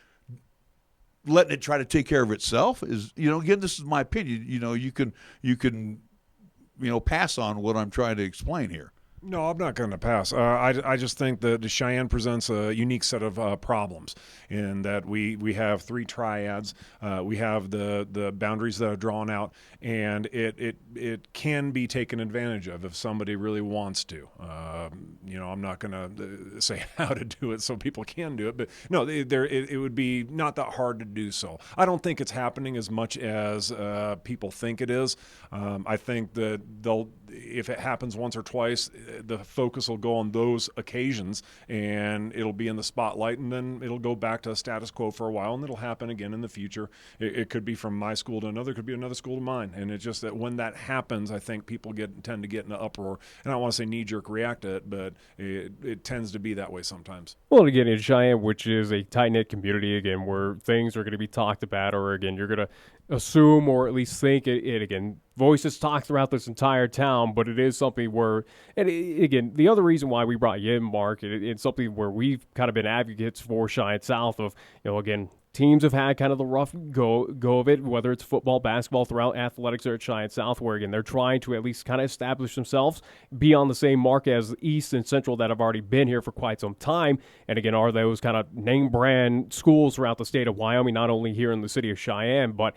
letting it try to take care of itself. Again, this is my opinion. You can pass on what I'm trying to explain here. No, I'm not going to pass. I just think that Cheyenne presents a unique set of problems in that we have 3 triads. We have the boundaries that are drawn out, and it can be taken advantage of if somebody really wants to. I'm not going to say how to do it so people can do it, but no, it would be not that hard to do so. I don't think it's happening as much as people think it is. I think that if it happens once or twice, the focus will go on those occasions and it'll be in the spotlight, and then it'll go back to status quo for a while, and it'll happen again in the future. It could be from my school to another, it could be another school to mine, and it's just that when that happens, I think people tend to get in an uproar, and I don't want to say knee-jerk react to it, but it tends to be that way sometimes. Well, again, in Cheyenne, which is a tight-knit community, again, where things are going to be talked about, or again, you're going to assume or at least think it again, voices talk throughout this entire town, but it is something where, and again, the other reason why we brought you in, Mark, it's something where we've kind of been advocates for Cheyenne South of, again, teams have had kind of the rough go of it, whether it's football, basketball, throughout athletics or at Cheyenne South, where, again, they're trying to at least kind of establish themselves, be on the same mark as East and Central that have already been here for quite some time, and again, are those kind of name brand schools throughout the state of Wyoming, not only here in the city of Cheyenne, but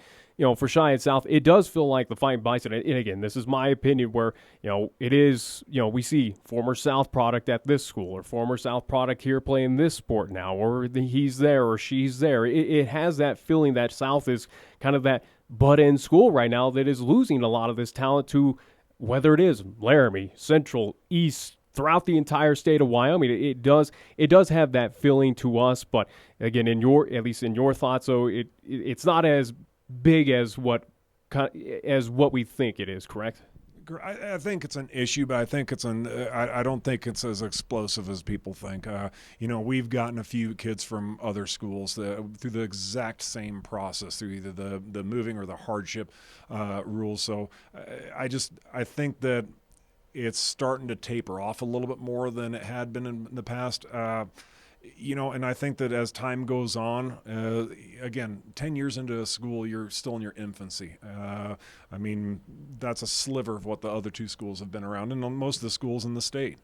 for Cheyenne South, it does feel like the Fighting Bison, and again, this is my opinion, where, it is, we see former South product at this school, or former South product here playing this sport now, or he's there or she's there. It has that feeling that South is kind of that butt-end school right now that is losing a lot of this talent to, whether it is Laramie, Central, East, throughout the entire state of Wyoming. It does have that feeling to us, but again, at least in your thoughts, so it's not as big as what we think it is, correct? I think it's an issue, but I think I don't think it's as explosive as people think. We've gotten a few kids from other schools through the exact same process, through either the moving or the hardship rules. So I think that it's starting to taper off a little bit more than it had been in the past. And I think that as time goes on, again, 10 years into a school, you're still in your infancy. That's a sliver of what the other 2 schools have been around, and most of the schools in the state.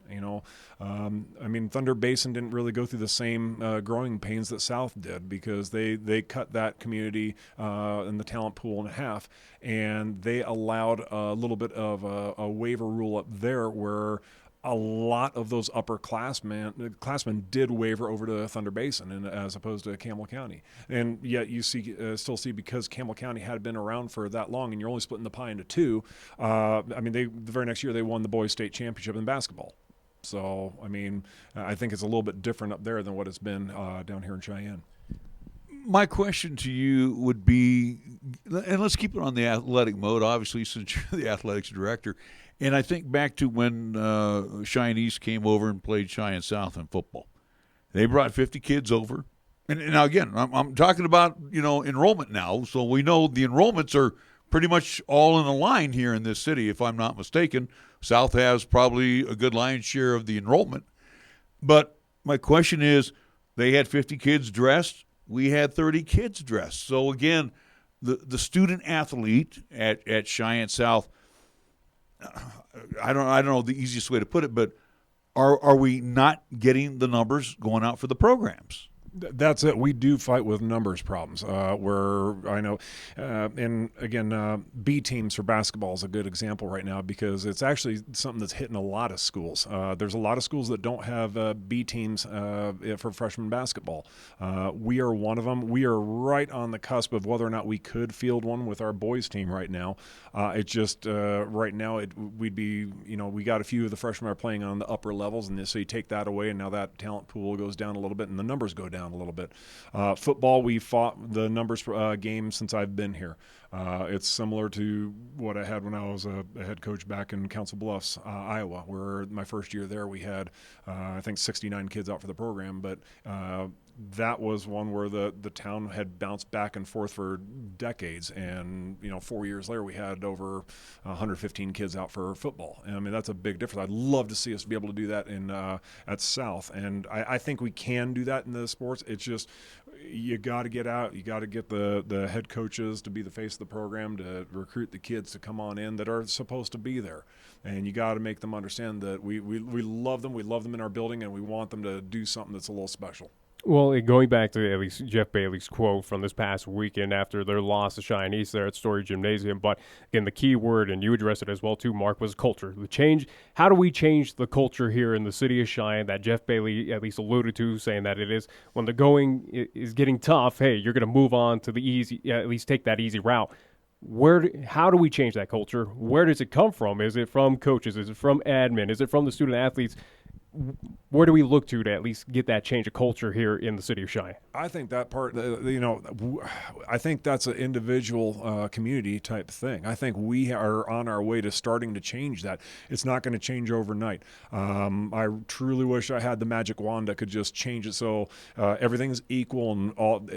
Thunder Basin didn't really go through the same growing pains that South did, because they cut that community and the talent pool in half, and they allowed a little bit of a waiver rule up there where a lot of those upperclassmen did waver over to Thunder Basin as opposed to Campbell County. And yet you still see because Campbell County had been around for that long and you're only splitting the pie into two, the very next year they won the boys state championship in basketball. So, I think it's a little bit different up there than what it's been down here in Cheyenne. My question to you would be, and let's keep it on the athletic mode, obviously, since you're the athletics director. And I think back to when Cheyenne East came over and played Cheyenne South in football. They brought 50 kids over. And now, again, I'm talking about, enrollment now. So we know the enrollments are pretty much all in a line here in this city, if I'm not mistaken. South has probably a good lion's share of the enrollment. But my question is, they had 50 kids dressed. We had 30 kids dressed. So, again, the student athlete at Cheyenne South, I don't know the easiest way to put it, but are we not getting the numbers going out for the programs? That's it. We do fight with numbers problems. Where I know, and again, B teams for basketball is a good example right now because it's actually something that's hitting a lot of schools. There's a lot of schools that don't have B teams for freshman basketball. We are one of them. We are right on the cusp of whether or not we could field one with our boys team right now. It's just right now we'd be, we got a few of the freshmen are playing on the upper levels, and so you take that away, and now that talent pool goes down a little bit, and the numbers go down a little bit. Football, we fought the numbers game since I've been here. It's similar to what I had when I was a head coach back in Council Bluffs, Iowa, where my first year there we had, I think, 69 kids out for the program, but that was one where the town had bounced back and forth for decades, and 4 years later we had over 115 kids out for football. And that's a big difference. I'd love to see us be able to do that at South, and I think we can do that in the sports. It's just you got to get out. You got to get the head coaches to be the face of the program, to recruit the kids to come on in that are supposed to be there, and you got to make them understand that we love them. We love them in our building, and we want them to do something that's a little special. Well, going back to at least Jeff Bailey's quote from this past weekend after their loss to Cheyenne East there at Story Gymnasium, but again, the key word, and you addressed it as well too, Mark, was culture. The change. How do we change the culture here in the city of Cheyenne that Jeff Bailey at least alluded to, saying that it is when the going is getting tough, hey, you're going to move on to the easy, at least take that easy route. How do we change that culture? Where does it come from? Is it from coaches? Is it from admin? Is it from the student athletes? Where do we look to at least get that change of culture here in the city of Cheyenne? I think that part, I think that's an individual community type thing. I think we are on our way to starting to change that. It's not going to change overnight. I truly wish I had the magic wand that could just change it so everything's equal and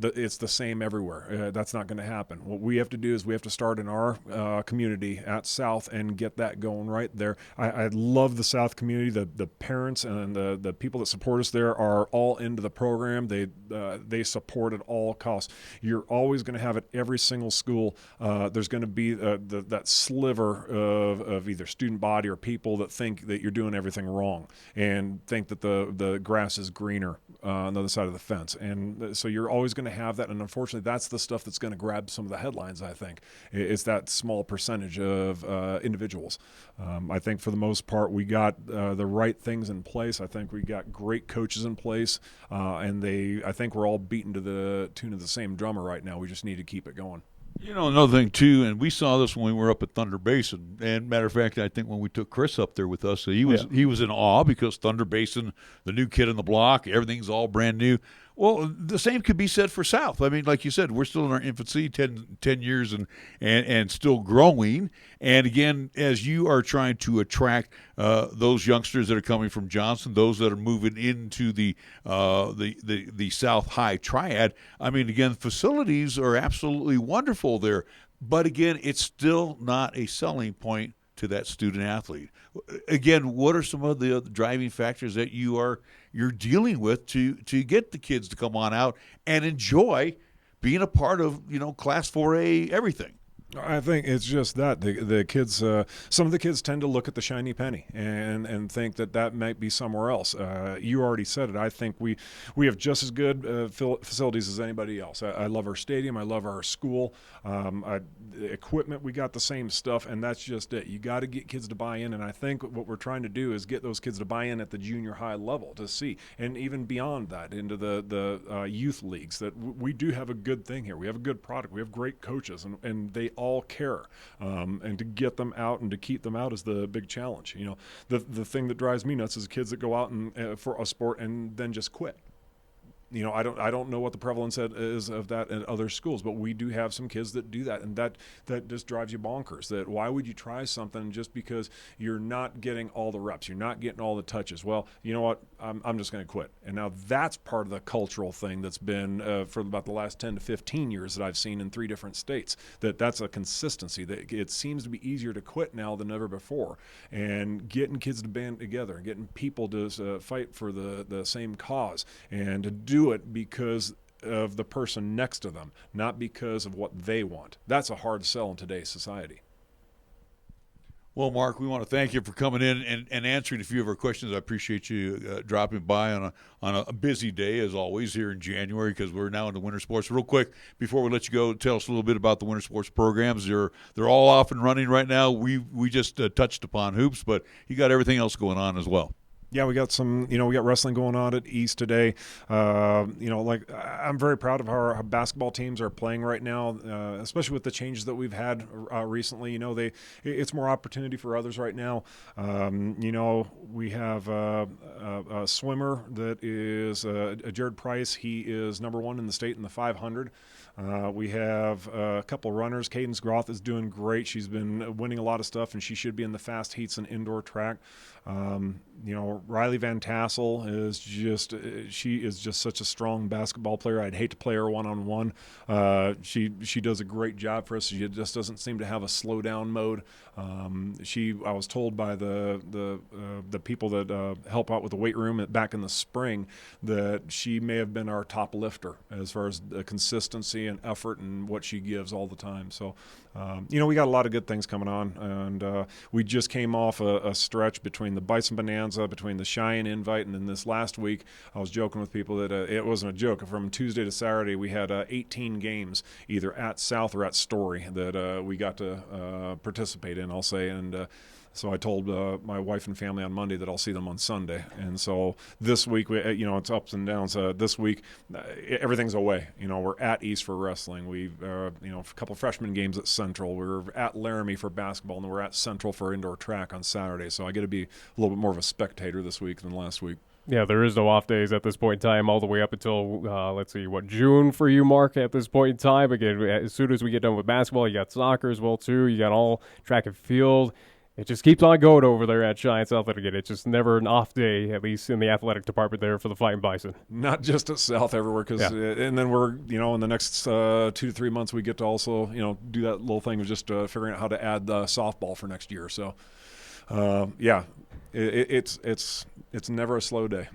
it's the same everywhere. That's not going to happen. What we have to do is we have to start in our community at South and get that going right there. I love the South community. The parents and the people that support us there are all into the program. They support at all costs. You're always going to have at every single school. There's going to be that sliver of either student body or people that think that you're doing everything wrong and think that the grass is greener on the other side of the fence. And so you're always going to have that. And unfortunately, that's the stuff that's going to grab some of the headlines, I think. It's that small percentage of individuals. I think for the most part, we got the right things in place. I think we got great coaches in place, and I think we're all beaten to the tune of the same drummer right now. We just need to keep it going. Another thing, too, and we saw this when we were up at Thunder Basin. And matter of fact, I think when we took Chris up there with us, he was in awe because Thunder Basin, the new kid on the block, everything's all brand new. Well, the same could be said for South. I mean, like you said, we're still in our infancy, 10 years and still growing. And again, as you are trying to attract those youngsters that are coming from Johnson, those that are moving into the South High Triad, I mean, again, facilities are absolutely wonderful there. But again, it's still not a selling point to that student athlete. Again, what are some of the driving factors that you're dealing with to get the kids to come on out and enjoy being a part of Class 4A everything? I think it's just that the kids, some of the kids tend to look at the shiny penny and think that might be somewhere else. You already said it. I think we have just as good facilities as anybody else. I love our stadium. I love our school. Equipment, we got the same stuff, and that's just it. You got to get kids to buy in, and I think what we're trying to do is get those kids to buy in at the junior high level to see, and even beyond that into the youth leagues, that we do have a good thing here. We have a good product. We have great coaches, and they all care, and to get them out and to keep them out is the big challenge. You know, the thing that drives me nuts is kids that go out and for a sport and then just quit. You know, I don't know what the prevalence is of that in other schools, but we do have some kids that do that, and that just drives you bonkers. That why would you try something just because you're not getting all the reps, you're not getting all the touches? Well, you know what? I'm just going to quit. And now that's part of the cultural thing that's been for about the last 10 to 15 years that I've seen in 3 different states. That's a consistency. That it seems to be easier to quit now than ever before, and getting kids to band together, and getting people to fight for the same cause, and to do it because of the person next to them, not because of what they want. That's a hard sell in today's society. Well, Mark, we want to thank you for coming in and answering a few of our questions. I appreciate you dropping by on a busy day, as always, here in January, because we're now into winter sports. Real quick, before we let you go, tell us a little bit about the winter sports programs. They're all off and running right now. We just touched upon hoops, but you got everything else going on as well. Yeah, we got some, we got wrestling going on at East today. I'm very proud of how our basketball teams are playing right now, especially with the changes that we've had recently. It's more opportunity for others right now. We have a swimmer that is Jared Price. He is number 1 in the state in the 500. We have a couple runners. Cadence Groth is doing great. She's been winning a lot of stuff, and she should be in the fast heats and indoor track. Riley Van Tassel is just such a strong basketball player. I'd hate to play her one-on-one. She does a great job for us. She just doesn't seem to have a slow down mode. I was told by the people that help out with the weight room back in the spring that she may have been our top lifter as far as the consistency and effort and what she gives all the time. So, we got a lot of good things coming on, and we just came off a stretch between the Bison Bonanza, between the Cheyenne Invite, and then this last week, I was joking with people that it wasn't a joke. From Tuesday to Saturday, we had 18 games, either at South or at Story, that we got to participate in, I'll say, and so I told my wife and family on Monday that I'll see them on Sunday. And so this week, it's ups and downs. This week, everything's away. We're at East for wrestling. We've, a couple freshman games at Central. We're at Laramie for basketball, and then we're at Central for indoor track on Saturday. So I get to be a little bit more of a spectator this week than last week. Yeah, there is no off days at this point in time, all the way up until, June for you, Mark, at this point in time. Again, as soon as we get done with basketball, you got soccer as well, too. You got all track and field. It just keeps on going over there at Cheyenne South again. It's just never an off day, at least in the athletic department there for the Fighting Bison. Not just at South, everywhere. And then we're, in the next 2 to 3 months, we get to also, do that little thing of just figuring out how to add softball for next year. So, it's never a slow day.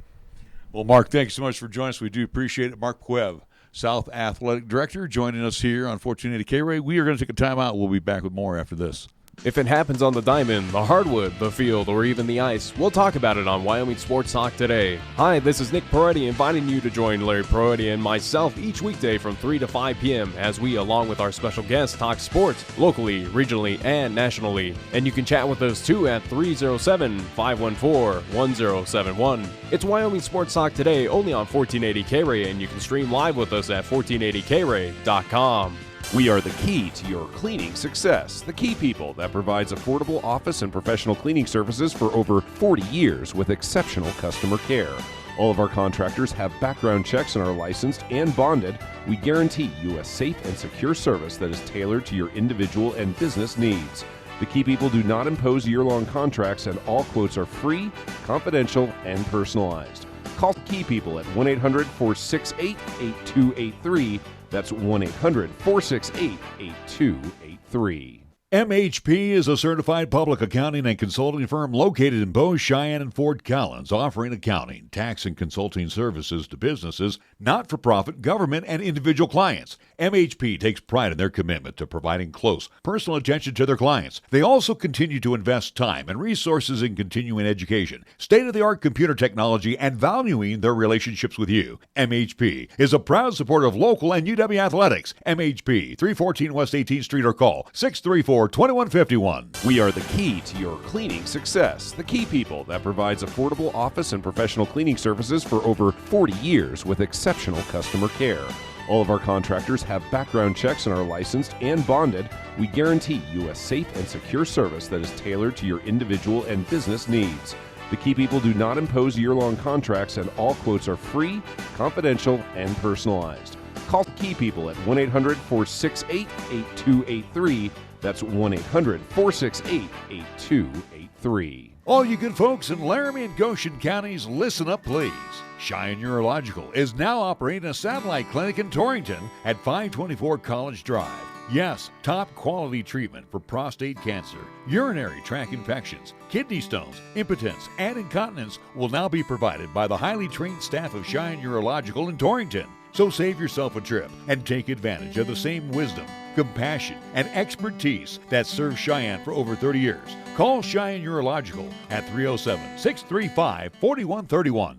Well, Mark, thanks so much for joining us. We do appreciate it. Mark Puev, South Athletic Director, joining us here on 1480 KRAE. We are going to take a time out. We'll be back with more after this. If it happens on the diamond, the hardwood, the field, or even the ice, we'll talk about it on Wyoming Sports Talk today. Hi, this is Nick Peretti inviting you to join Larry Peretti and myself each weekday from 3 to 5 p.m. as we, along with our special guests, talk sports locally, regionally, and nationally. And you can chat with us too at 307-514-1071. It's Wyoming Sports Talk today only on 1480 KRAE, and you can stream live with us at 1480krae.com. We are the key to your cleaning success. The Key People that provides affordable office and professional cleaning services for over 40 years with exceptional customer care. All of our contractors have background checks and are licensed and bonded. We guarantee you a safe and secure service that is tailored to your individual and business needs. The Key People do not impose year-long contracts, and all quotes are free, confidential, and personalized. Call the Key People at 1-800-468-8283. That's 1-800-468-8283. MHP is a certified public accounting and consulting firm located in Bow, Cheyenne, and Fort Collins, offering accounting, tax, and consulting services to businesses, not-for-profit, government, and individual clients. MHP takes pride in their commitment to providing close, personal attention to their clients. They also continue to invest time and resources in continuing education, state-of-the-art computer technology, and valuing their relationships with you. MHP is a proud supporter of local and UW athletics. MHP, 314 West 18th Street, or call 634-2151. We are the key to your cleaning success. The key people that provides affordable office and professional cleaning services for over 40 years with exceptional customer care. All of our contractors have background checks and are licensed and bonded. We guarantee you a safe and secure service that is tailored to your individual and business needs. The Key People do not impose year-long contracts, and all quotes are free, confidential, and personalized. Call the Key People at 1-800-468-8283. That's 1-800-468-8283. All you good folks in Laramie and Goshen counties, listen up, please. Cheyenne Urological is now operating a satellite clinic in Torrington at 524 College Drive. Yes, top quality treatment for prostate cancer, urinary tract infections, kidney stones, impotence, and incontinence will now be provided by the highly trained staff of Cheyenne Urological in Torrington. So save yourself a trip and take advantage of the same wisdom, compassion, and expertise that served Cheyenne for over 30 years. Call Cheyenne Urological at 307-635-4131.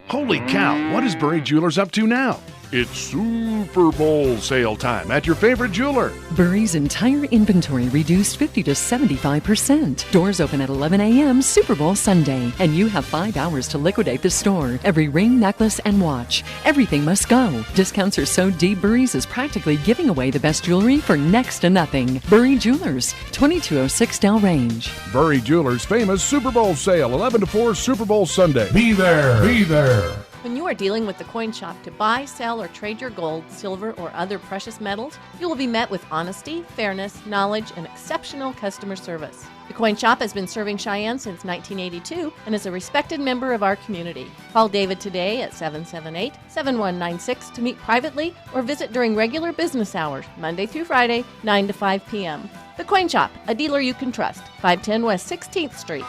Holy cow, what is Berry Jewelers up to now? It's Super Bowl sale time at your favorite jeweler. Burry's entire inventory reduced 50 to 75%. Doors open at 11 a.m. Super Bowl Sunday, and you have 5 hours to liquidate the store. Every ring, necklace, and watch. Everything must go. Discounts are so deep, Burry's is practically giving away the best jewelry for next to nothing. Burry Jewelers, 2206 Delrange. Berry Jewelers' famous Super Bowl sale, 11 to 4 Super Bowl Sunday. Be there. Be there. When you are dealing with the coin shop to buy, sell, or trade your gold, silver, or other precious metals, you will be met with honesty, fairness, knowledge, and exceptional customer service. The coin shop has been serving Cheyenne since 1982 and is a respected member of our community. Call David today at 778-7196 to meet privately or visit during regular business hours, Monday through Friday, 9 to 5 p.m. The coin shop, a dealer you can trust, 510 West 16th Street.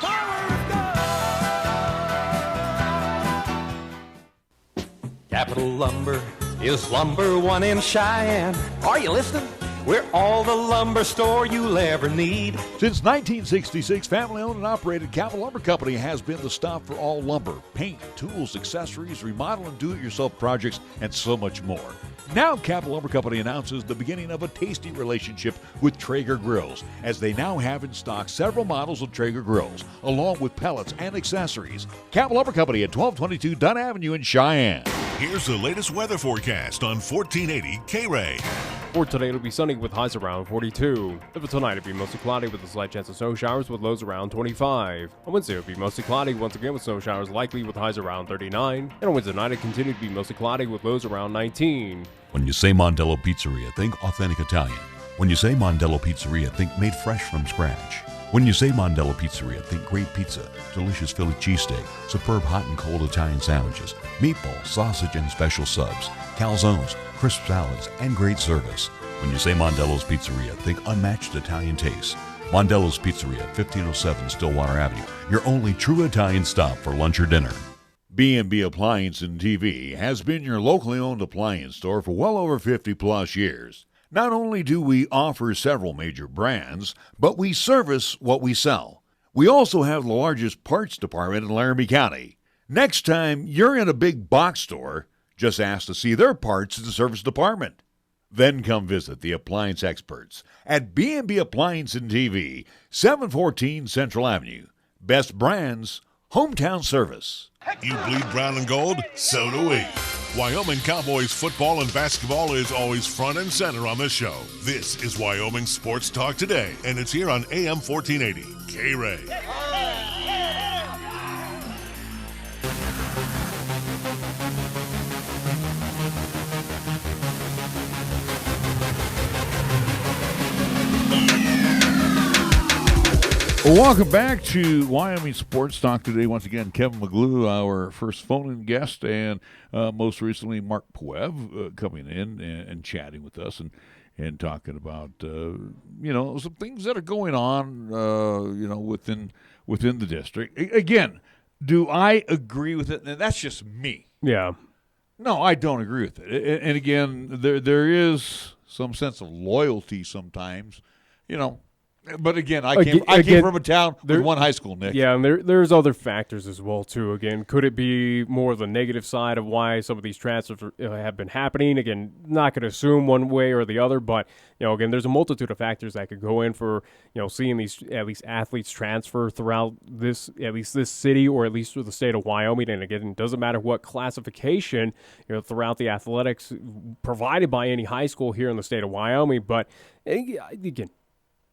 Capital Lumber is number one in Cheyenne. Are you listening? We're all the lumber store you'll ever need. Since 1966, family-owned and operated Capital Lumber Company has been the stop for all lumber, paint, tools, accessories, remodel and do-it-yourself projects, and so much more. Now, Capital Lumber Company announces the beginning of a tasty relationship with Traeger grills, as they now have in stock several models of Traeger grills, along with pellets and accessories. Capital Lumber Company at 1222 Dunn Avenue in Cheyenne. Here's the latest weather forecast on 1480 KRAE. For today, it'll be sunny with highs around 42. For tonight, it'll be mostly cloudy with a slight chance of snow showers with lows around 25. On Wednesday, it'll be mostly cloudy once again with snow showers likely with highs around 39. And on Wednesday night, it continued to be mostly cloudy with lows around 19. When you say Mondello Pizzeria, think authentic Italian. When you say Mondello Pizzeria, think made fresh from scratch. When you say Mondello Pizzeria, think great pizza, delicious Philly cheesesteak, superb hot and cold Italian sandwiches, meatballs, sausage, and special subs, calzones, crisp salads, and great service. When you say Mondello's Pizzeria, think unmatched Italian taste. Mondello's Pizzeria, 1507 Stillwater Avenue, your only true Italian stop for lunch or dinner. B&B Appliance and TV has been your locally owned appliance store for well over 50-plus years. Not only do we offer several major brands, but we service what we sell. We also have the largest parts department in Laramie County. Next time you're in a big box store, just ask to see their parts in the service department. Then come visit the appliance experts at B&B Appliance and TV, 714 Central Avenue. Best brands, hometown service. You bleed brown and gold? So do we. Wyoming Cowboys football and basketball is always front and center on this show. This is Wyoming Sports Talk Today, and it's here on AM 1480, KRAE. Well, welcome back to Wyoming Sports Talk Today. Once again, Kevin McGlue, our first phone-in guest, and most recently Mark Puev coming in and chatting with us. And and talking about some things that are going on within the district. Again, do I agree with it? And that's just me. Yeah. No, I don't agree with it. And again, there is some sense of loyalty sometimes, But again, I came from a town with one high school, Nick. Yeah, and there's other factors as well, too. Again, could it be more of the negative side of why some of these transfers have been happening? Again, not going to assume one way or the other, but, again, there's a multitude of factors that could go in for, seeing these at least athletes transfer throughout this city or at least through the state of Wyoming. And again, it doesn't matter what classification, throughout the athletics provided by any high school here in the state of Wyoming. But, again,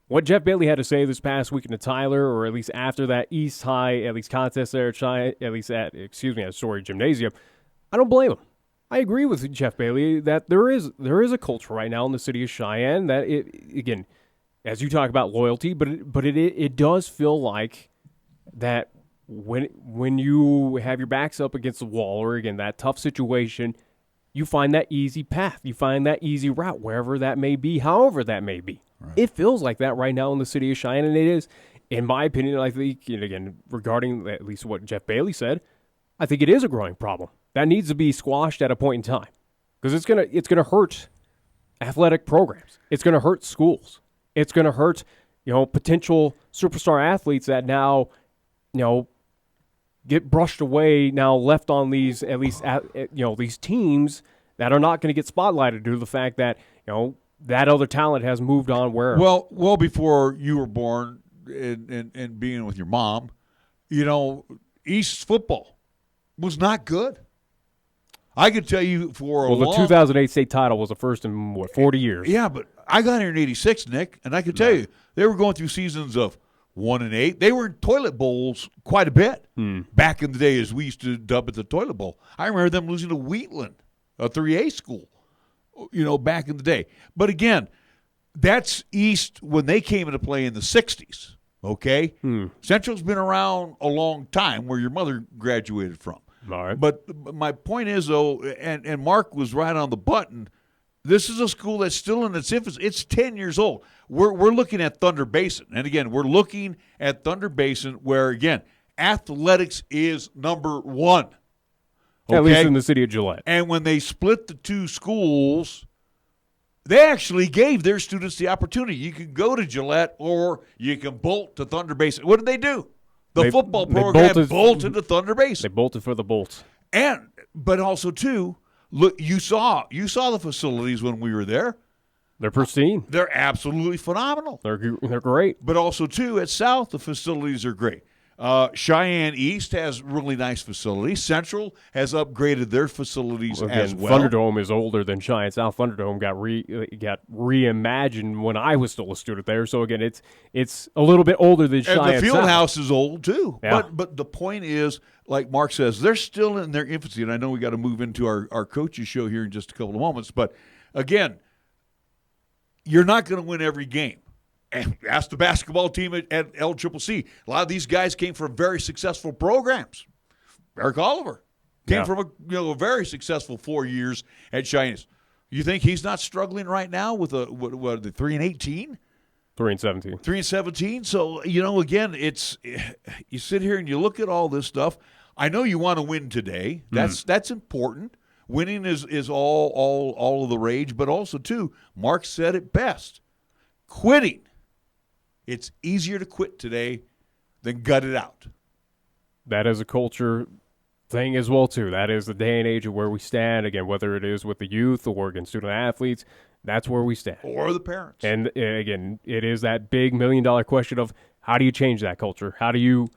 what Jeff Bailey had to say this past weekend to Tyler, or at least after that East High, at least contest there at Story Gymnasium, I don't blame him. I agree with Jeff Bailey that there is a culture right now in the city of Cheyenne that again, as you talk about loyalty, but it does feel like that when you have your backs up against the wall, or again that tough situation, you find that easy path, you find that easy route, wherever that may be, however that may be. Right. It feels like that right now in the city of Cheyenne, and it is, in my opinion, I think, again, regarding at least what Jeff Bailey said, I think it is a growing problem. That needs to be squashed at a point in time, because it's gonna hurt athletic programs. It's gonna hurt schools. It's gonna hurt, potential superstar athletes that now, get brushed away, now left on these, at least, these teams that are not going to get spotlighted due to the fact that, that other talent has moved on where. Well before you were born and being with your mom, East football was not good. I could tell you the 2008 state title was the first in, 40 years? Yeah, but I got here in 86, Nick, and I could tell you they were going through seasons of 1-8. They were in toilet bowls quite a bit back in the day, as we used to dub it the toilet bowl. I remember them losing to Wheatland, a 3A school, back in the day. But again, that's East when they came into play in the 60s, okay? Central's been around a long time, where your mother graduated from. All right. But my point is, though, and Mark was right on the button, this is a school that's still in its infancy. It's 10 years old. We're looking at Thunder Basin. And, again, we're looking at Thunder Basin where, again, athletics is number one. Okay? At least in the city of Gillette. And when they split the two schools, they actually gave their students the opportunity. You can go to Gillette or you can bolt to Thunder Basin. What did they do? The football program bolted to Thunder Basin. They bolted for the bolts. But also, too, look, you saw the facilities when we were there. They're pristine. They're absolutely phenomenal. They're great. But also, too, at South, the facilities are great. Cheyenne East has really nice facilities. Central has upgraded their facilities as well. Thunderdome is older than Cheyenne. South Thunderdome got reimagined when I was still a student there. So again, it's a little bit older than Cheyenne. And the field house is old too. Yeah. But the point is, like Mark says, they're still in their infancy. And I know we got to move into our coaches show here in just a couple of moments. But again, you're not going to win every game. And ask the basketball team at LCCC. A lot of these guys came from very successful programs. Eric Oliver came from a very successful 4 years at Cheyenne. You think he's not struggling right now with the 3-18? 3-17. 3-17. So again, it's you sit here and you look at all this stuff. I know you want to win today. That's important. Winning is all of the rage, but also too, Mark said it best. Quitting. It's easier to quit today than gut it out. That is a culture thing as well, too. That is the day and age of where we stand. Again, whether it is with the youth or against student athletes, that's where we stand. Or the parents. And again, it is that big $1 million question of how do you change that culture? How do you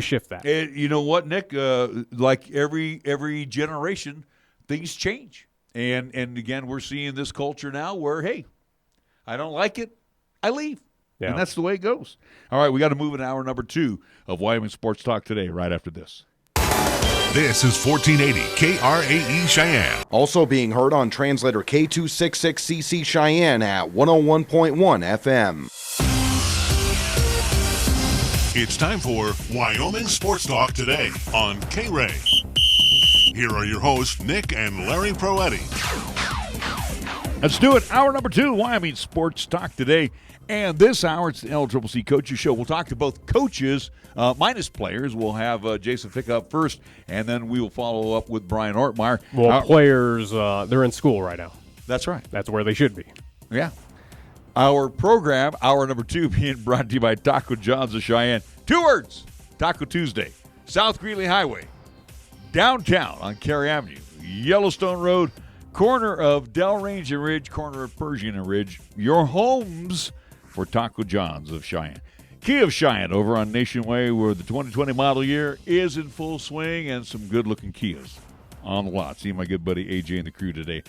shift that? You know what, Nick? Like every generation, things change. And again, we're seeing this culture now where, hey, I don't like it, I leave. Yeah. And that's the way it goes. All right, we got to move into hour number 2 of Wyoming Sports Talk today, right after this. This is 1480 KRAE Cheyenne. Also being heard on translator K266CC Cheyenne at 101.1 FM. It's time for Wyoming Sports Talk today on KRAE. Here are your hosts, Nick and Larry Proetti. Let's do it. Hour number 2, Wyoming Sports Talk today. And this hour, it's the LCCC Coaches Show. We'll talk to both coaches minus players. We'll have Jason Ficca up first, and then we will follow up with Brian Ortmeier. Well, players, they're in school right now. That's right. That's where they should be. Yeah. Our program, hour number 2, being brought to you by Taco John's of Cheyenne. 2 words, Taco Tuesday. South Greeley Highway, downtown on KRAE Avenue, Yellowstone Road, corner of Del Range and Ridge, corner of Pershing and Ridge. Your homes for Taco John's of Cheyenne. Kia of Cheyenne over on Nation Way, where the 2020 model year is in full swing, and some good-looking Kias on the lot. See my good buddy AJ and the crew today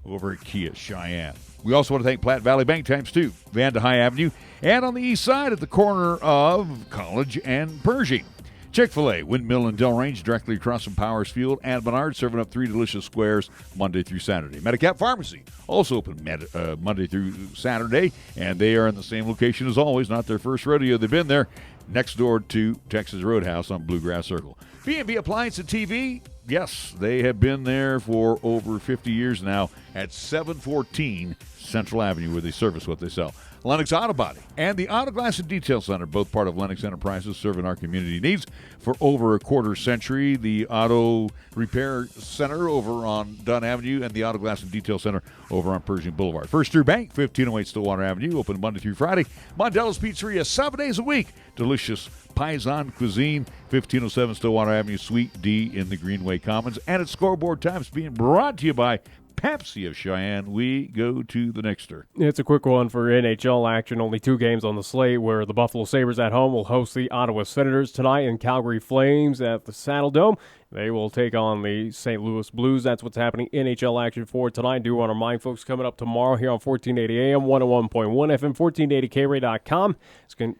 over at Kia Cheyenne. We also want to thank Platte Valley Bank ×2, Vanda High Avenue, and on the east side at the corner of College and Pershing. Chick-fil-A, Windmill and Del Range, directly across from Powers Field and Menard, serving up 3 delicious squares Monday through Saturday. Medicap Pharmacy, also open Monday through Saturday, and they are in the same location as always, not their first rodeo. They've been there, next door to Texas Roadhouse on Bluegrass Circle. B&B Appliance and TV, yes, they have been there for over 50 years now at 714 Central Avenue, where they service what they sell. Lennox Auto Body and the Auto Glass and Detail Center, both part of Lennox Enterprises, serving our community needs for over a quarter century. The Auto Repair Center over on Dunn Avenue and the Auto Glass and Detail Center over on Pershing Boulevard. First Through Bank, 1508 Stillwater Avenue, open Monday through Friday. Mondello's Pizzeria, 7 days a week. Delicious Paisan cuisine, 1507 Stillwater Avenue, Suite D in the Greenway Commons. And at Scoreboard Times, being brought to you by Pepsi of Cheyenne. We go to the nexter. It's a quick one for NHL action. Only 2 games on the slate, where the Buffalo Sabres at home will host the Ottawa Senators tonight, and Calgary Flames at the Saddle Dome. They will take on the St. Louis Blues. That's what's happening NHL action for tonight. Do want to remind folks, coming up tomorrow here on 1480 AM, 101.1 FM, 1480KRAE.com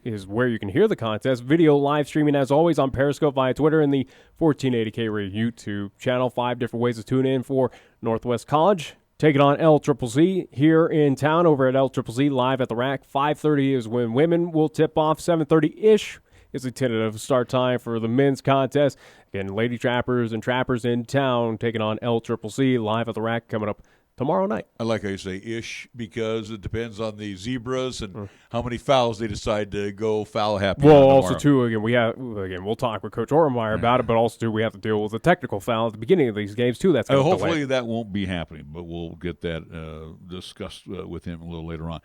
is where you can hear the contest. Video live streaming, as always, on Periscope, via Twitter, and the 1480KRAE YouTube channel. 5 different ways to tune in for Northwest College. Taking on LCCC here in town over at LCCC, live at the Rack. 5:30 is when women will tip off. 7:30-ish is a tentative start time for the men's contest. Again, Lady Trappers and Trappers in town taking on LCCC, live at the Rack, coming up tomorrow night. I like how you say ish, because it depends on the Zebras and how many fouls they decide to go foul happy. Well, also too, we'll talk with Coach Ortmeier about it, but also too, we have to deal with the technical foul at the beginning of these games too. That's hopefully that won't be happening, but we'll get that discussed with him a little later on.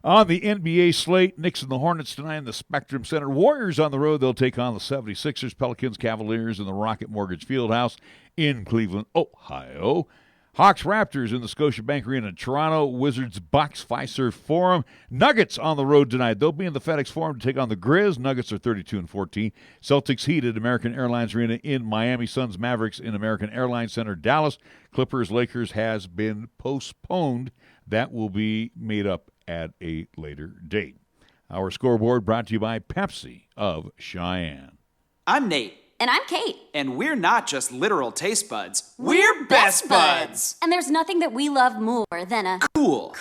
On the NBA slate, Knicks and the Hornets tonight in the Spectrum Center. Warriors on the road. They'll take on the 76ers, Pelicans, Cavaliers in the Rocket Mortgage Fieldhouse in Cleveland, Ohio. Hawks Raptors in the Scotiabank Arena in Toronto. Wizards Bucks Fiserv Forum. Nuggets on the road tonight. They'll be in the FedEx Forum to take on the Grizz. Nuggets are 32-14. Celtics Heat at American Airlines Arena in Miami. Suns Mavericks in American Airlines Center, Dallas. Clippers Lakers has been postponed. That will be made up at a later date. Our scoreboard brought to you by Pepsi of Cheyenne. I'm Nate. And I'm Kate. And we're not just literal taste buds. We're best buds. And there's nothing that we love more than a cool.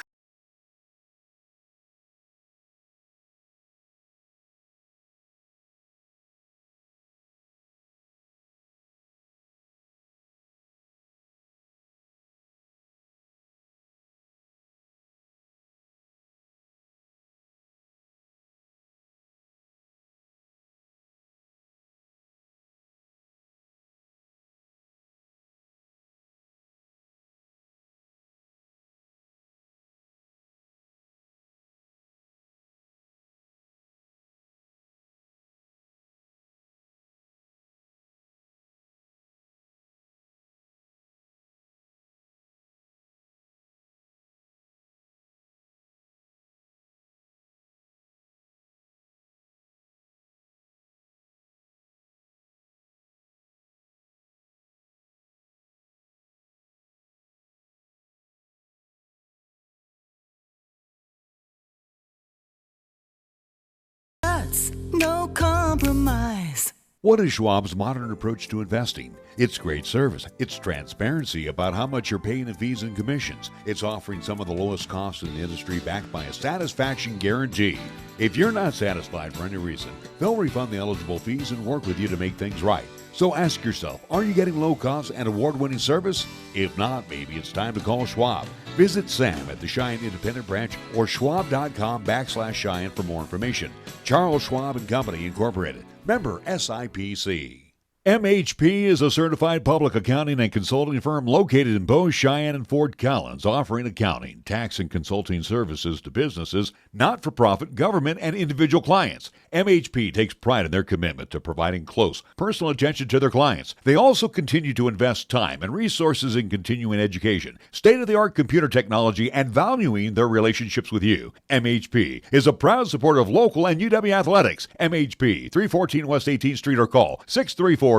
No compromise. What is Schwab's modern approach to investing? It's great service. It's transparency about how much you're paying in fees and commissions. It's offering some of the lowest costs in the industry backed by a satisfaction guarantee. If you're not satisfied for any reason, they'll refund the eligible fees and work with you to make things right. So ask yourself, are you getting low cost and award-winning service? If not, maybe it's time to call Schwab. Visit Sam at the Cheyenne Independent Branch or schwab.com/Cheyenne for more information. Charles Schwab and Company, Incorporated. Member SIPC. MHP is a certified public accounting and consulting firm located in both Cheyenne and Fort Collins, offering accounting, tax, and consulting services to businesses, not-for-profit, government, and individual clients. MHP takes pride in their commitment to providing close, personal attention to their clients. They also continue to invest time and resources in continuing education, state-of-the-art computer technology, and valuing their relationships with you. MHP is a proud supporter of local and UW athletics. MHP, 314 West 18th Street, or call 634-2151.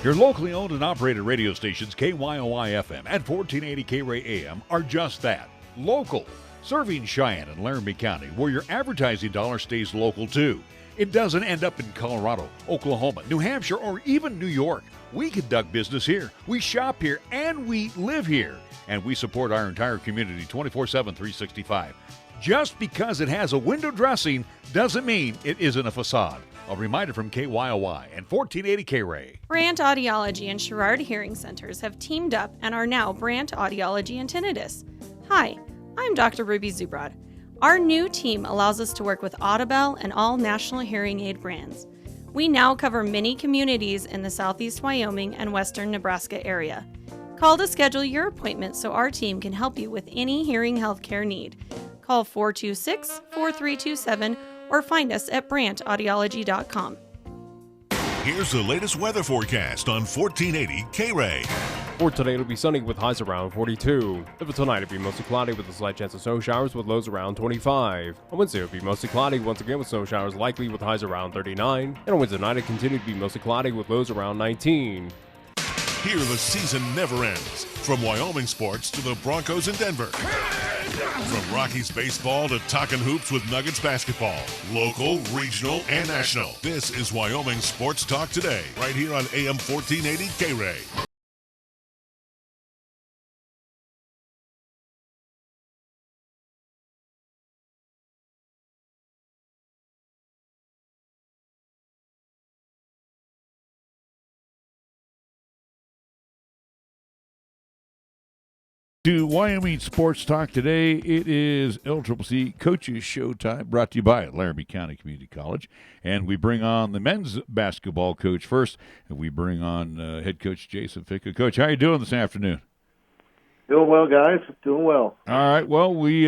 Your locally owned and operated radio stations, KYOI-FM and 1480 KRAE AM, are just that, local, serving Cheyenne and Laramie County, where your advertising dollar stays local too. It doesn't end up in Colorado, Oklahoma, New Hampshire, or even New York. We conduct business here, we shop here, and we live here. And we support our entire community 24/7, 365. Just because it has a window dressing doesn't mean it isn't a facade. A reminder from KYOI and 1480 KRAE. Brandt Audiology and Sherrard Hearing Centers have teamed up and are now Brandt Audiology and Tinnitus. Hi, I'm Dr. Ruby Zubrod. Our new team allows us to work with Audibel and all national hearing aid brands. We now cover many communities in the southeast Wyoming and western Nebraska area. Call to schedule your appointment so our team can help you with any hearing health care need. Call 426-4327 or find us at brandtaudiology.com. Here's the latest weather forecast on 1480 KRAE. For today, it'll be sunny with highs around 42. For tonight, it'll be mostly cloudy with a slight chance of snow showers with lows around 25. On Wednesday, it'll be mostly cloudy once again with snow showers likely with highs around 39. And on Wednesday night, it'll continue to be mostly cloudy with lows around 19. Here the season never ends. From Wyoming sports to the Broncos in Denver. From Rockies baseball to talking hoops with Nuggets basketball. Local, regional, and national. This is Wyoming Sports Talk Today, right here on AM 1480 KRAE. To Wyoming Sports Talk Today, it is LCCC Coaches Showtime, brought to you by Laramie County Community College. And we bring on the men's basketball coach first, and we bring on head coach Jason Ficca. Coach, how are you doing this afternoon? Doing well, guys. Doing well. All right. Well, we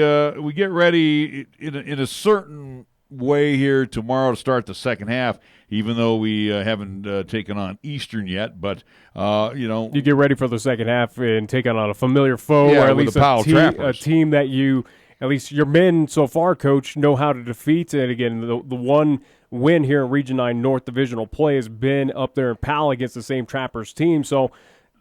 get ready in a certain way here tomorrow to start the second half, even though we haven't taken on Eastern yet. But, you get ready for the second half and take on a familiar foe, or at least a team that you, at least your men so far, Coach, know how to defeat. And, again, the one win here in Region 9 North Divisional play has been up there in Powell against the same Trappers team. So,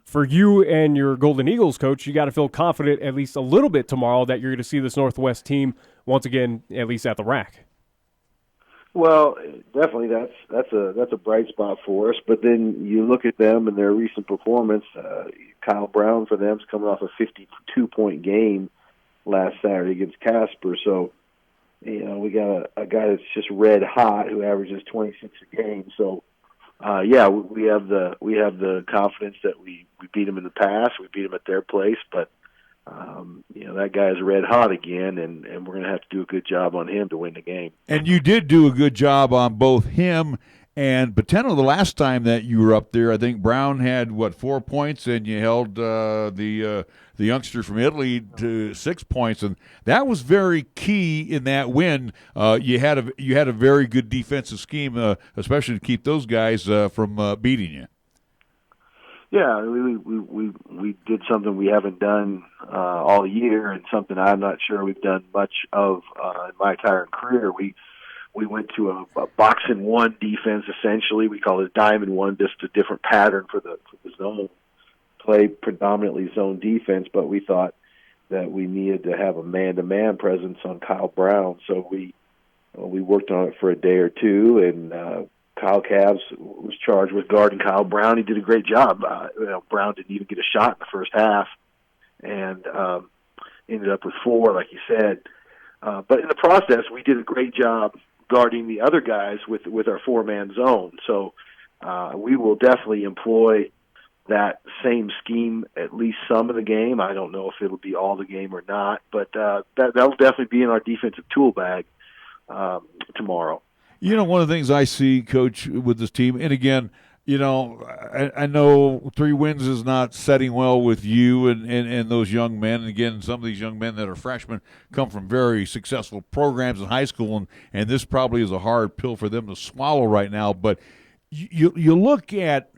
for you and your Golden Eagles, Coach, you got to feel confident at least a little bit tomorrow that you're going to see this Northwest team once again, at least at the rack. Well, definitely that's a bright spot for us. But then you look at them and their recent performance. Kyle Brown for them is coming off a 52-point game last Saturday against Casper. So, we got a guy that's just red hot who averages 26 a game. So, we have the confidence that we beat them in the past. We beat them at their place, but that guy's red hot again, and we're going to have to do a good job on him to win the game. And you did do a good job on both him and Pateno the last time that you were up there. I think Brown had, 4 points, and you held the youngster from Italy to 6 points, and that was very key in that win. You had a very good defensive scheme, especially to keep those guys from beating you. Yeah, we did something we haven't done all year, and something I'm not sure we've done much of in my entire career. We went to a box and one defense essentially. We call it diamond one, just a different pattern for the zone. Play predominantly zone defense, but we thought that we needed to have a man-to-man presence on Kyle Brown, so we worked on it for a day or two, and Kyle Cavs was charged with guarding Kyle Brown. He did a great job. Brown didn't even get a shot in the first half, and ended up with 4, like you said. But in the process, we did a great job guarding the other guys with our four-man zone. So we will definitely employ that same scheme at least some of the game. I don't know if it'll be all the game or not, but that'll definitely be in our defensive tool bag tomorrow. You know, one of the things I see, Coach, with this team, and again, you know, I know 3 wins is not setting well with you and those young men. And again, some of these young men that are freshmen come from very successful programs in high school, and this probably is a hard pill for them to swallow right now. But you look at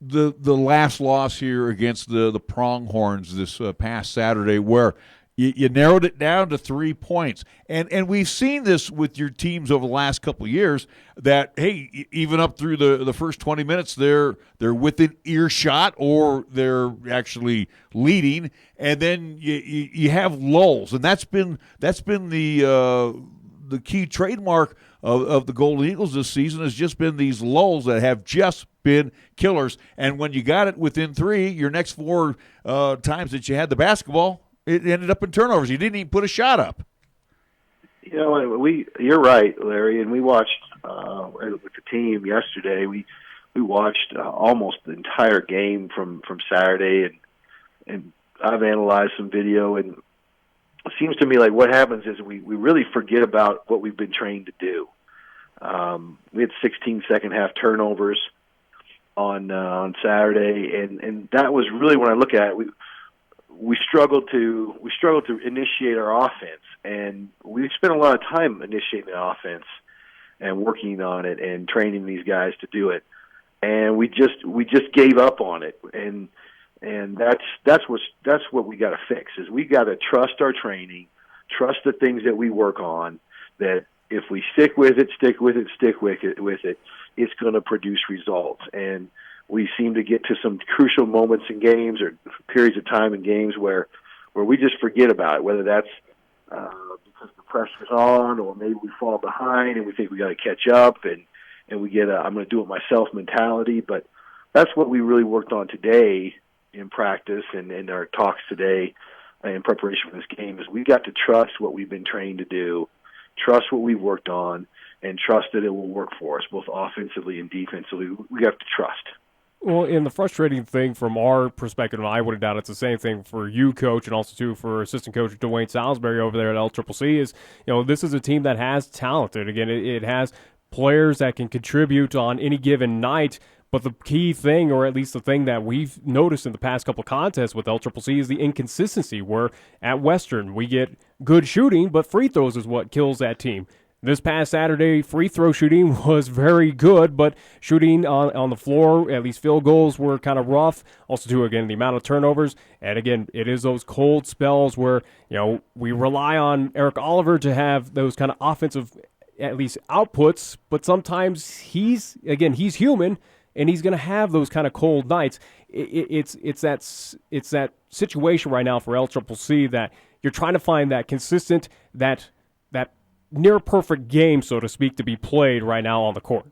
the last loss here against the Pronghorns this past Saturday, where you narrowed it down to 3 points. And we've seen this with your teams over the last couple of years that, hey, even up through the first 20 minutes, they're within earshot or they're actually leading. And then you have lulls. And that's been the key trademark of the Golden Eagles this season has just been these lulls that have just been killers. And when you got it within 3, your next 4 times that you had the basketball, it ended up in turnovers. You didn't even put a shot up. You know, you're right, Larry, and we watched with the team yesterday. We watched almost the entire game from Saturday, and I've analyzed some video, and it seems to me like what happens is we really forget about what we've been trained to do. We had 16 second-half turnovers on Saturday, and that was really, when I look at it, we struggled to initiate our offense, and we spent a lot of time initiating the offense and working on it and training these guys to do it, and we just gave up on it, and that's what we got to fix. Is we got to trust our training, trust the things that we work on, that if we stick with it, it's going to produce results. And we seem to get to some crucial moments in games or periods of time in games where we just forget about it, whether that's because the pressure's on or maybe we fall behind and we think we got to catch up and we get I'm going to do it myself mentality. But that's what we really worked on today in practice and in our talks today in preparation for this game, is we got to trust what we've been trained to do, trust what we've worked on, and trust that it will work for us, both offensively and defensively. We have to trust. Well, and the frustrating thing from our perspective, and I would have doubted it's the same thing for you, Coach, and also too for assistant coach Dwayne Salisbury over there at LCCC, is, you know, this is a team that has talent. And again, it has players that can contribute on any given night. But the key thing, or at least the thing that we've noticed in the past couple of contests with LCCC, is the inconsistency, where at Western we get good shooting, but free throws is what kills that team. This past Saturday, free throw shooting was very good, but shooting on the floor, at least field goals, were kind of rough. Also, too, again, the amount of turnovers. And again, it is those cold spells where, you know, we rely on Eric Oliver to have those kind of offensive, at least, outputs. But sometimes he's human, and he's going to have those kind of cold nights. It's that situation right now for LCCC that you're trying to find that consistent, that near perfect game, so to speak, to be played right now on the court.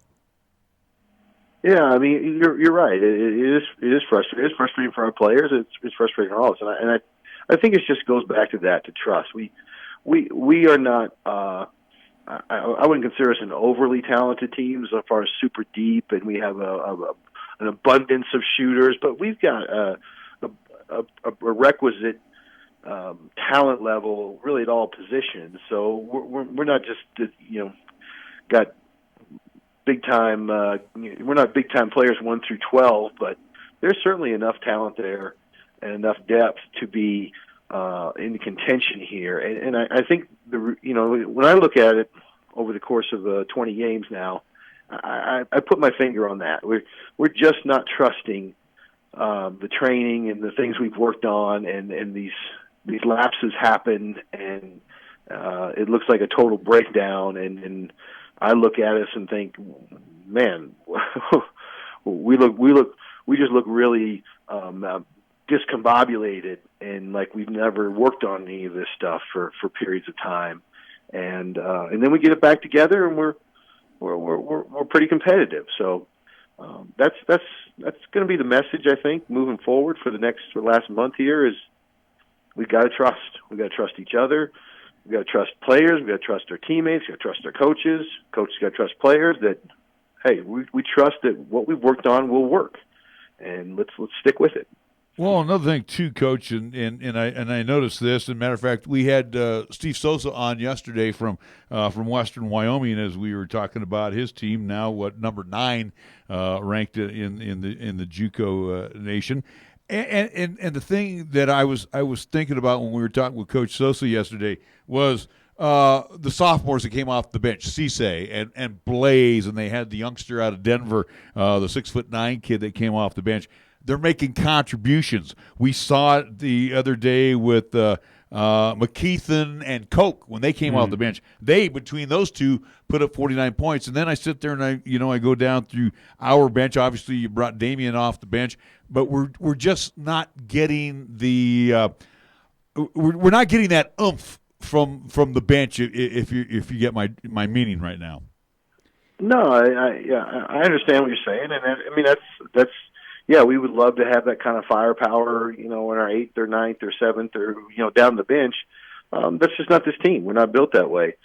Yeah, I mean, you're right. It is frustrating. It's frustrating for our players. It's frustrating for all of us, and I think it just goes back to that, to trust. We are not. I wouldn't consider us an overly talented team as far as super deep, and we have an abundance of shooters, but we've got a requisite talent level really at all positions. So we're not just got big time. We're not big time players 1 through 12, but there's certainly enough talent there and enough depth to be in contention here. And I think when I look at it over the course of 20 games now, I put my finger on that. We're just not trusting the training and the things we've worked on, and these lapses happen, and it looks like a total breakdown. And I look at us and think, man, we just look really discombobulated, and like we've never worked on any of this stuff for periods of time. And then we get it back together, and we're pretty competitive. So that's going to be the message, I think, moving forward for the last month here. Is we got to trust. We got to trust each other, We got to trust players. We got to trust our teammates. We got to trust our coaches. Coaches got to trust players. That hey, we trust that what we've worked on will work, and let's stick with it. Well, another thing too, Coach, and I noticed this. As a matter of fact, we had Steve Sosa on yesterday from Western Wyoming as we were talking about his team. Now, number 9 ranked in the JUCO nation. And the thing that I was thinking about when we were talking with Coach Sosa yesterday was the sophomores that came off the bench, Cisse and Blaze, and they had the youngster out of Denver, the 6'9" kid that came off the bench. They're making contributions. We saw it the other day with McKeithen and Koch when they came off the bench. They, between those two, put up 49 points. And then I sit there and I go down through our bench. Obviously, you brought Damian off the bench, but we're just not getting the we're not getting that oomph from the bench. If you get my meaning right now. No, I understand what you're saying, and I mean that's. Yeah, we would love to have that kind of firepower, in our 8th or 9th or 7th or, down the bench. That's just not this team. We're not built that way.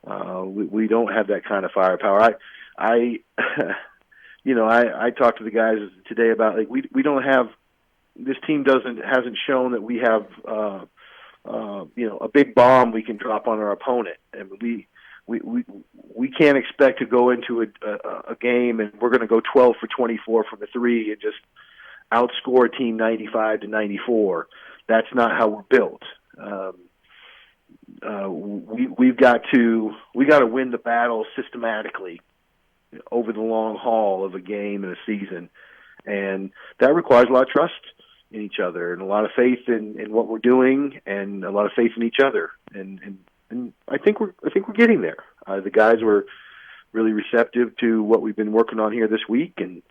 We don't have that kind of firepower. I talked to the guys today about, like, we don't have, this team hasn't shown that we have, a big bomb we can drop on our opponent. And we can't expect to go into a game and we're going to go 12 for 24 from the 3 and just outscore a team 95-94. That's not how we're built. We've got to win the battle systematically over the long haul of a game and a season, and that requires a lot of trust in each other and a lot of faith in what we're doing and a lot of faith in each other. And I think we're getting there. The guys were really receptive to what we've been working on here this week, and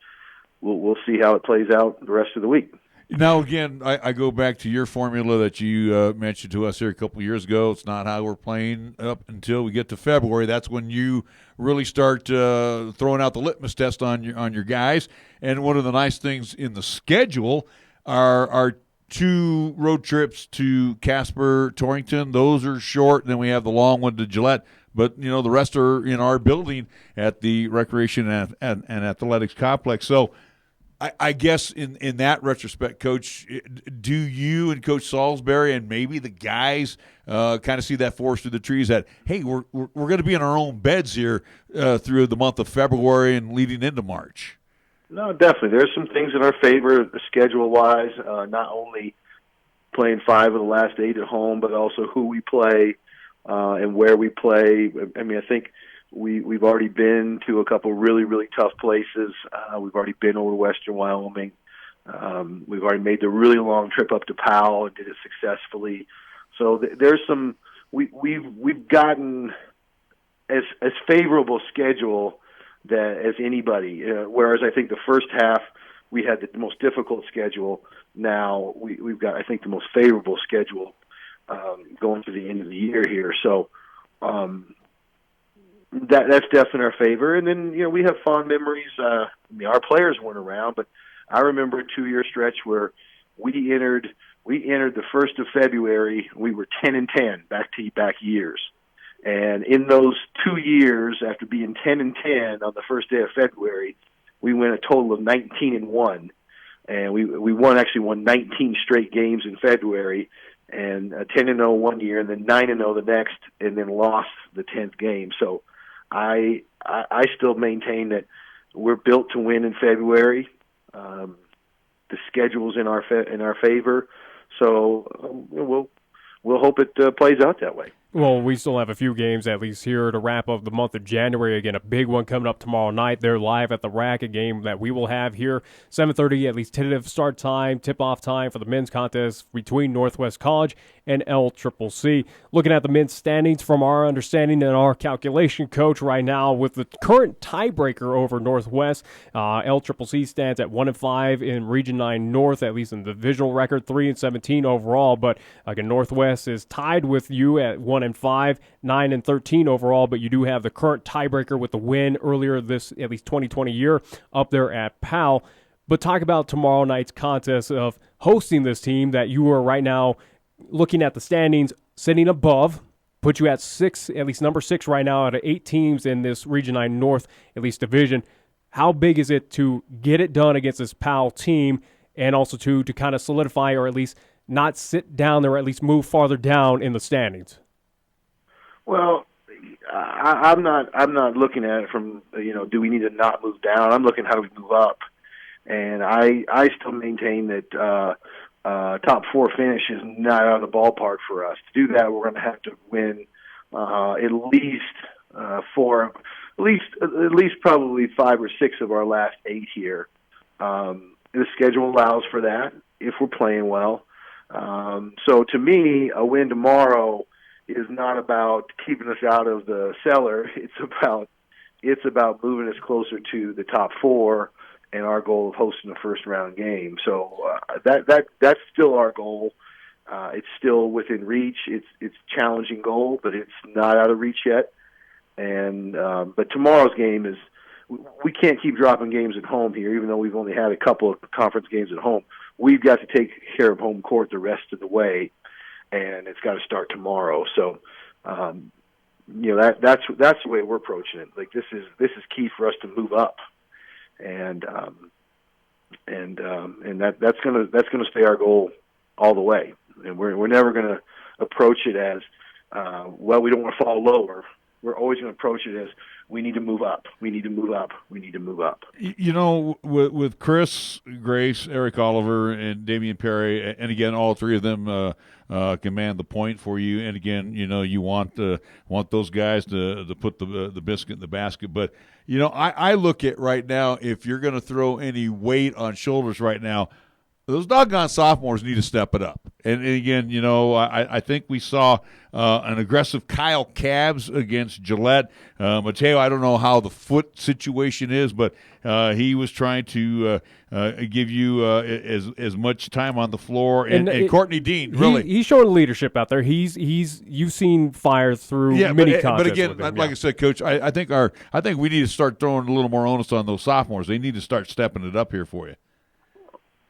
we'll see how it plays out the rest of the week. Now, again, I go back to your formula that you mentioned to us here a couple of years ago. It's not how we're playing up until we get to February. That's when you really start throwing out the litmus test on your guys. And one of the nice things in the schedule are 2 road trips to Casper, Torrington. Those are short, and then we have the long one to Gillette. But, the rest are in our building at the Recreation and Athletics Complex. So I guess in that retrospect, Coach, do you and Coach Salisbury and maybe the guys kind of see that forest through the trees that, hey, we're going to be in our own beds here through the month of February and leading into March? No, definitely. There's some things in our favor schedule-wise, not only playing 5 of the last 8 at home, but also who we play and where we play. I mean, I think we've already been to a couple really, really tough places. We've already been over to Western Wyoming. We've already made the really long trip up to Powell and did it successfully. So there's some we've gotten as favorable schedule as anybody. Whereas I think the first half we had the most difficult schedule. Now we've got, I think, the most favorable schedule going to the end of the year here. So that's definitely in our favor. And then we have fond memories. Our players weren't around, but I remember a 2-year stretch where we entered the 1st of February. We were 10-10 back years. And in those 2 years, after being 10-10 on the first day of February, we went a total of 19-1, and we won 19 straight games in February, and 10-0 one year, and then 9-0 the next, and then lost the 10th game. So I still maintain that we're built to win in February. The schedule's in our favor, so we'll hope it plays out that way. Well, we still have a few games at least here to wrap up the month of January. Again, a big one coming up tomorrow night. They're live at the Rack, a game that we will have here. 7:30, at least tentative start time, tip-off time for the men's contest between Northwest College and LCCC. Looking at the men's standings from our understanding and our calculation, Coach, right now with the current tiebreaker over Northwest, LCCC stands at 1-5 in Region 9 North, at least in the divisional record, 3-17 overall. But again, Northwest is tied with you at 1-5, 9-13 overall, but you do have the current tiebreaker with the win earlier this, at least 2020 year, up there at Powell. But talk about tomorrow night's contest of hosting this team that you are right now looking at the standings, sitting above put you at least number 6 right now out of 8 teams in this Region 9 North, at least division. How big is it to get it done against this PAL team, and also to kind of solidify, or at least not sit down there, or at least move farther down in the standings? Well, I'm not looking at it from, do we need to not move down? I'm looking how do we move up. And I still maintain that top 4 finish is not out of the ballpark for us. To do that, we're going to have to win at least probably 5 or 6 of our last 8 here. The schedule allows for that if we're playing well. So to me, a win tomorrow is not about keeping us out of the cellar. It's about moving us closer to the top 4 and our goal of hosting a first round game. So that's still our goal. It's still within reach. It's a challenging goal, but it's not out of reach yet. And but tomorrow's game is, we can't keep dropping games at home here, even though we've only had a couple of conference games at home. We've got to take care of home court the rest of the way, and it's got to start tomorrow. So, that's the way we're approaching it. Like this is key for us to move up, and that's gonna stay our goal all the way. And we're never gonna approach it as we don't want to fall lower. We're always going to approach it as we need to move up. We need to move up. We need to move up. With Chris Grace, Eric Oliver, and Damian Perry, and again, all 3 of them command the point for you. And again, you want those guys to put the biscuit in the basket. But I look at right now, if you're going to throw any weight on shoulders right now, those doggone sophomores need to step it up. And again, I think we saw an aggressive Kyle Cabs against Gillette. Mateo, I don't know how the foot situation is, but he was trying to give you as much time on the floor. And Courtney Dean, really. He's showing leadership out there. You've seen fire through many contests. But again, like I said, Coach, I think we need to start throwing a little more onus on those sophomores. They need to start stepping it up here for you.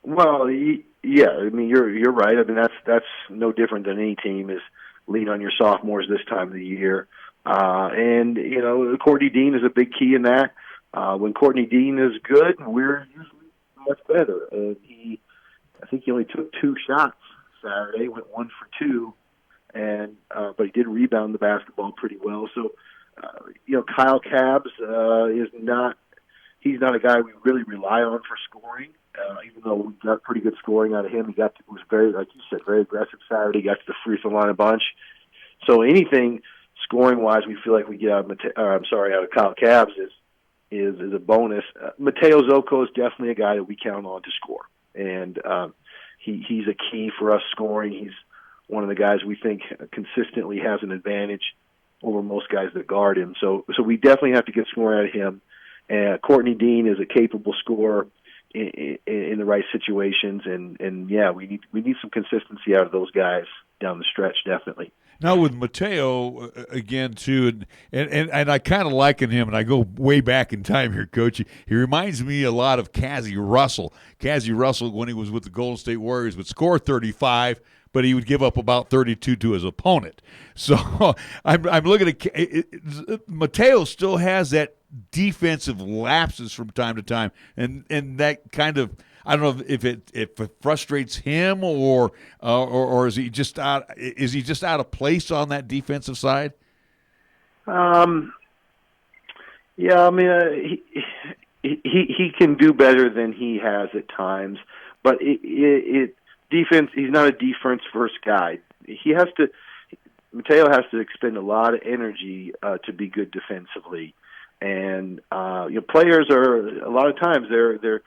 Well, yeah, I mean, you're right. I mean, that's no different than any team is lean on your sophomores this time of the year. And Courtney Dean is a big key in that. When Courtney Dean is good, we're usually much better. I think he only took 2 shots Saturday, went 1 for 2, and but he did rebound the basketball pretty well. So, Kyle Cabs he's not a guy we really rely on for scoring. Even though we got pretty good scoring out of him, was very, like you said, very aggressive Saturday. Got to the free throw line a bunch. So anything scoring wise, we feel like we get out of Kyle Cabs is a bonus. Mateo Zocco is definitely a guy that we count on to score, and he's a key for us scoring. He's one of the guys we think consistently has an advantage over most guys that guard him. So we definitely have to get scoring out of him. And Courtney Dean is a capable scorer in the right situations, and yeah, we need some consistency out of those guys down the stretch, definitely. Now with Mateo again too, and I kind of liken him, and I go way back in time here, Coach. He reminds me a lot of Cassie Russell. Cassie Russell, when he was with the Golden State Warriors, would score 35, but he would give up about 32 to his opponent. So I'm looking at Mateo still has that defensive lapses from time to time, and that kind of, I don't know if it frustrates him or is he just out of place on that defensive side? Yeah, I mean he can do better than he has at times, but defense, he's not a defense first guy. Mateo has to expend a lot of energy to be good defensively. And players are a lot of times they're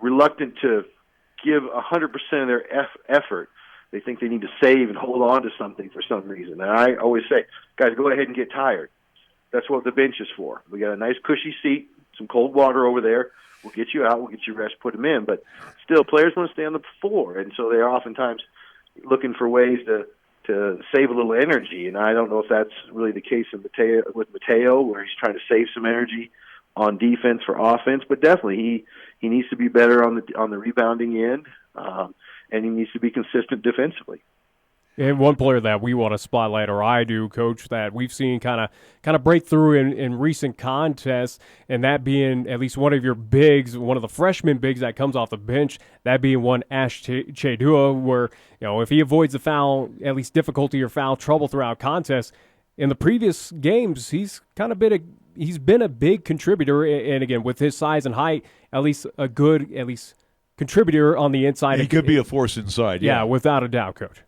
reluctant to give 100% of their effort. They think they need to save and hold on to something for some reason. And I always say, guys, go ahead and get tired. That's what the bench is for. We got a nice cushy seat, some cold water over there. We'll get you out. We'll get you rest, put them in. But still, players want to stay on the floor, and so they're oftentimes looking for ways to save a little energy, and I don't know if that's really the case with Mateo, where he's trying to save some energy on defense for offense. But definitely, he needs to be better on the rebounding end, and he needs to be consistent defensively. And one player that we want to spotlight, or I do, Coach, that we've seen kind of break through in recent contests, and that being at least one of your bigs, one of the freshman bigs that comes off the bench, that being one Ash Chedua, where, if he avoids the foul, at least difficulty or foul trouble throughout contests, in the previous games, he's been a big contributor, and again, with his size and height, at least contributor on the inside. He could be a force inside. Yeah, without a doubt, Coach.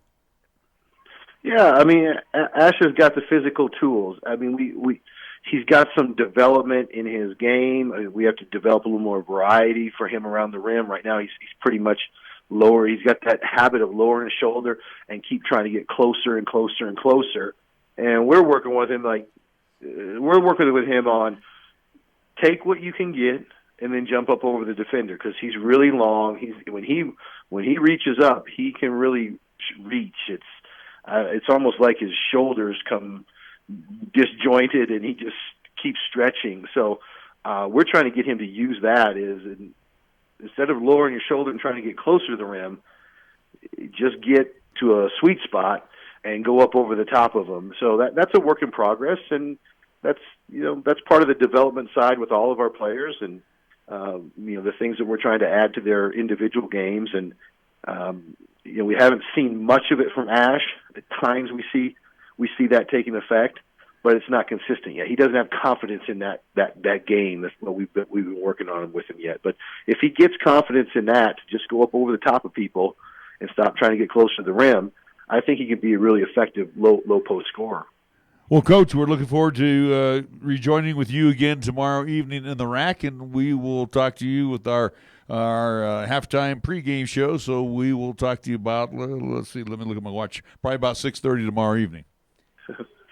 Yeah, I mean, Ash has got the physical tools. I mean, he's got some development in his game. I mean, we have to develop a little more variety for him around the rim. Right now, he's pretty much lower. He's got that habit of lowering his shoulder and keep trying to get closer and closer and closer. And we're working with him on take what you can get and then jump up over the defender, because he's really long. When he reaches up, he can really reach. It's almost like his shoulders come disjointed and he just keeps stretching. So we're trying to get him to use that instead of lowering your shoulder and trying to get closer to the rim, just get to a sweet spot and go up over the top of them. So that's a work in progress, and that's part of the development side with all of our players, and the things that we're trying to add to their individual games. And we haven't seen much of it from Ash. At times we see that taking effect, but it's not consistent yet. He doesn't have confidence in that game. That's what we've been working on with him yet. But if he gets confidence in that, to just go up over the top of people and stop trying to get close to the rim, I think he could be a really effective low post scorer. Well, Coach, we're looking forward to rejoining with you again tomorrow evening in the rack, and we will talk to you with our halftime pregame show. So we will talk to you about, let's see, let me look at my watch, probably about 6:30 tomorrow evening.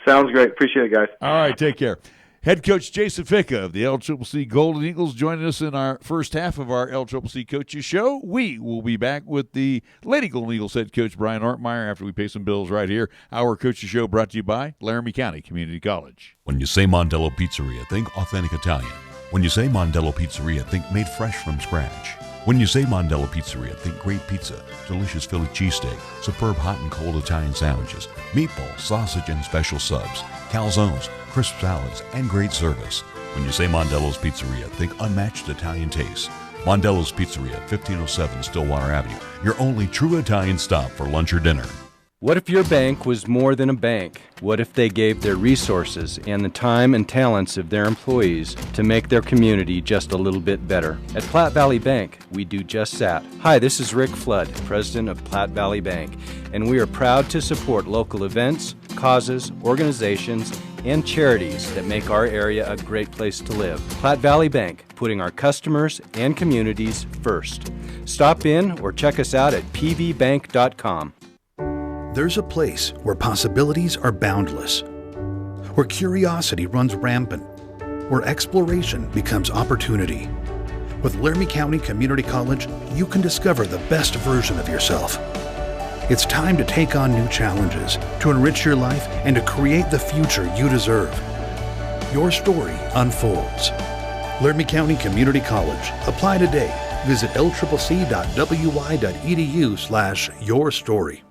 Sounds great. Appreciate it, guys. All right, take care. Head coach Jason Ficca of the LCCC Golden Eagles joining us in our first half of our LCCC Coaches Show. We will be back with the Lady Golden Eagles head coach Brian Ortmeier after we pay some bills right here. Our Coaches Show brought to you by Laramie County Community College. When you say Mondello Pizzeria, think authentic Italian. When you say Mondello Pizzeria, think made fresh from scratch. When you say Mondello Pizzeria, think great pizza, delicious Philly cheesesteak, superb hot and cold Italian sandwiches, meatballs, sausage, and special subs, calzones, crisp salads, and great service. When you say Mondello's Pizzeria, think unmatched Italian taste. Mondello's Pizzeria, 1507 Stillwater Avenue, your only true Italian stop for lunch or dinner. What if your bank was more than a bank? What if they gave their resources and the time and talents of their employees to make their community just a little bit better? At Platte Valley Bank, we do just that. Hi, this is Rick Flood, president of Platte Valley Bank, and we are proud to support local events, causes, organizations, and charities that make our area a great place to live. Platte Valley Bank, putting our customers and communities first. Stop in or check us out at pvbank.com. There's a place where possibilities are boundless, where curiosity runs rampant, where exploration becomes opportunity. With Laramie County Community College, you can discover the best version of yourself. It's time to take on new challenges, to enrich your life, and to create the future you deserve. Your story unfolds. Laramie County Community College. Apply today. Visit lccc.wy.edu/yourstory.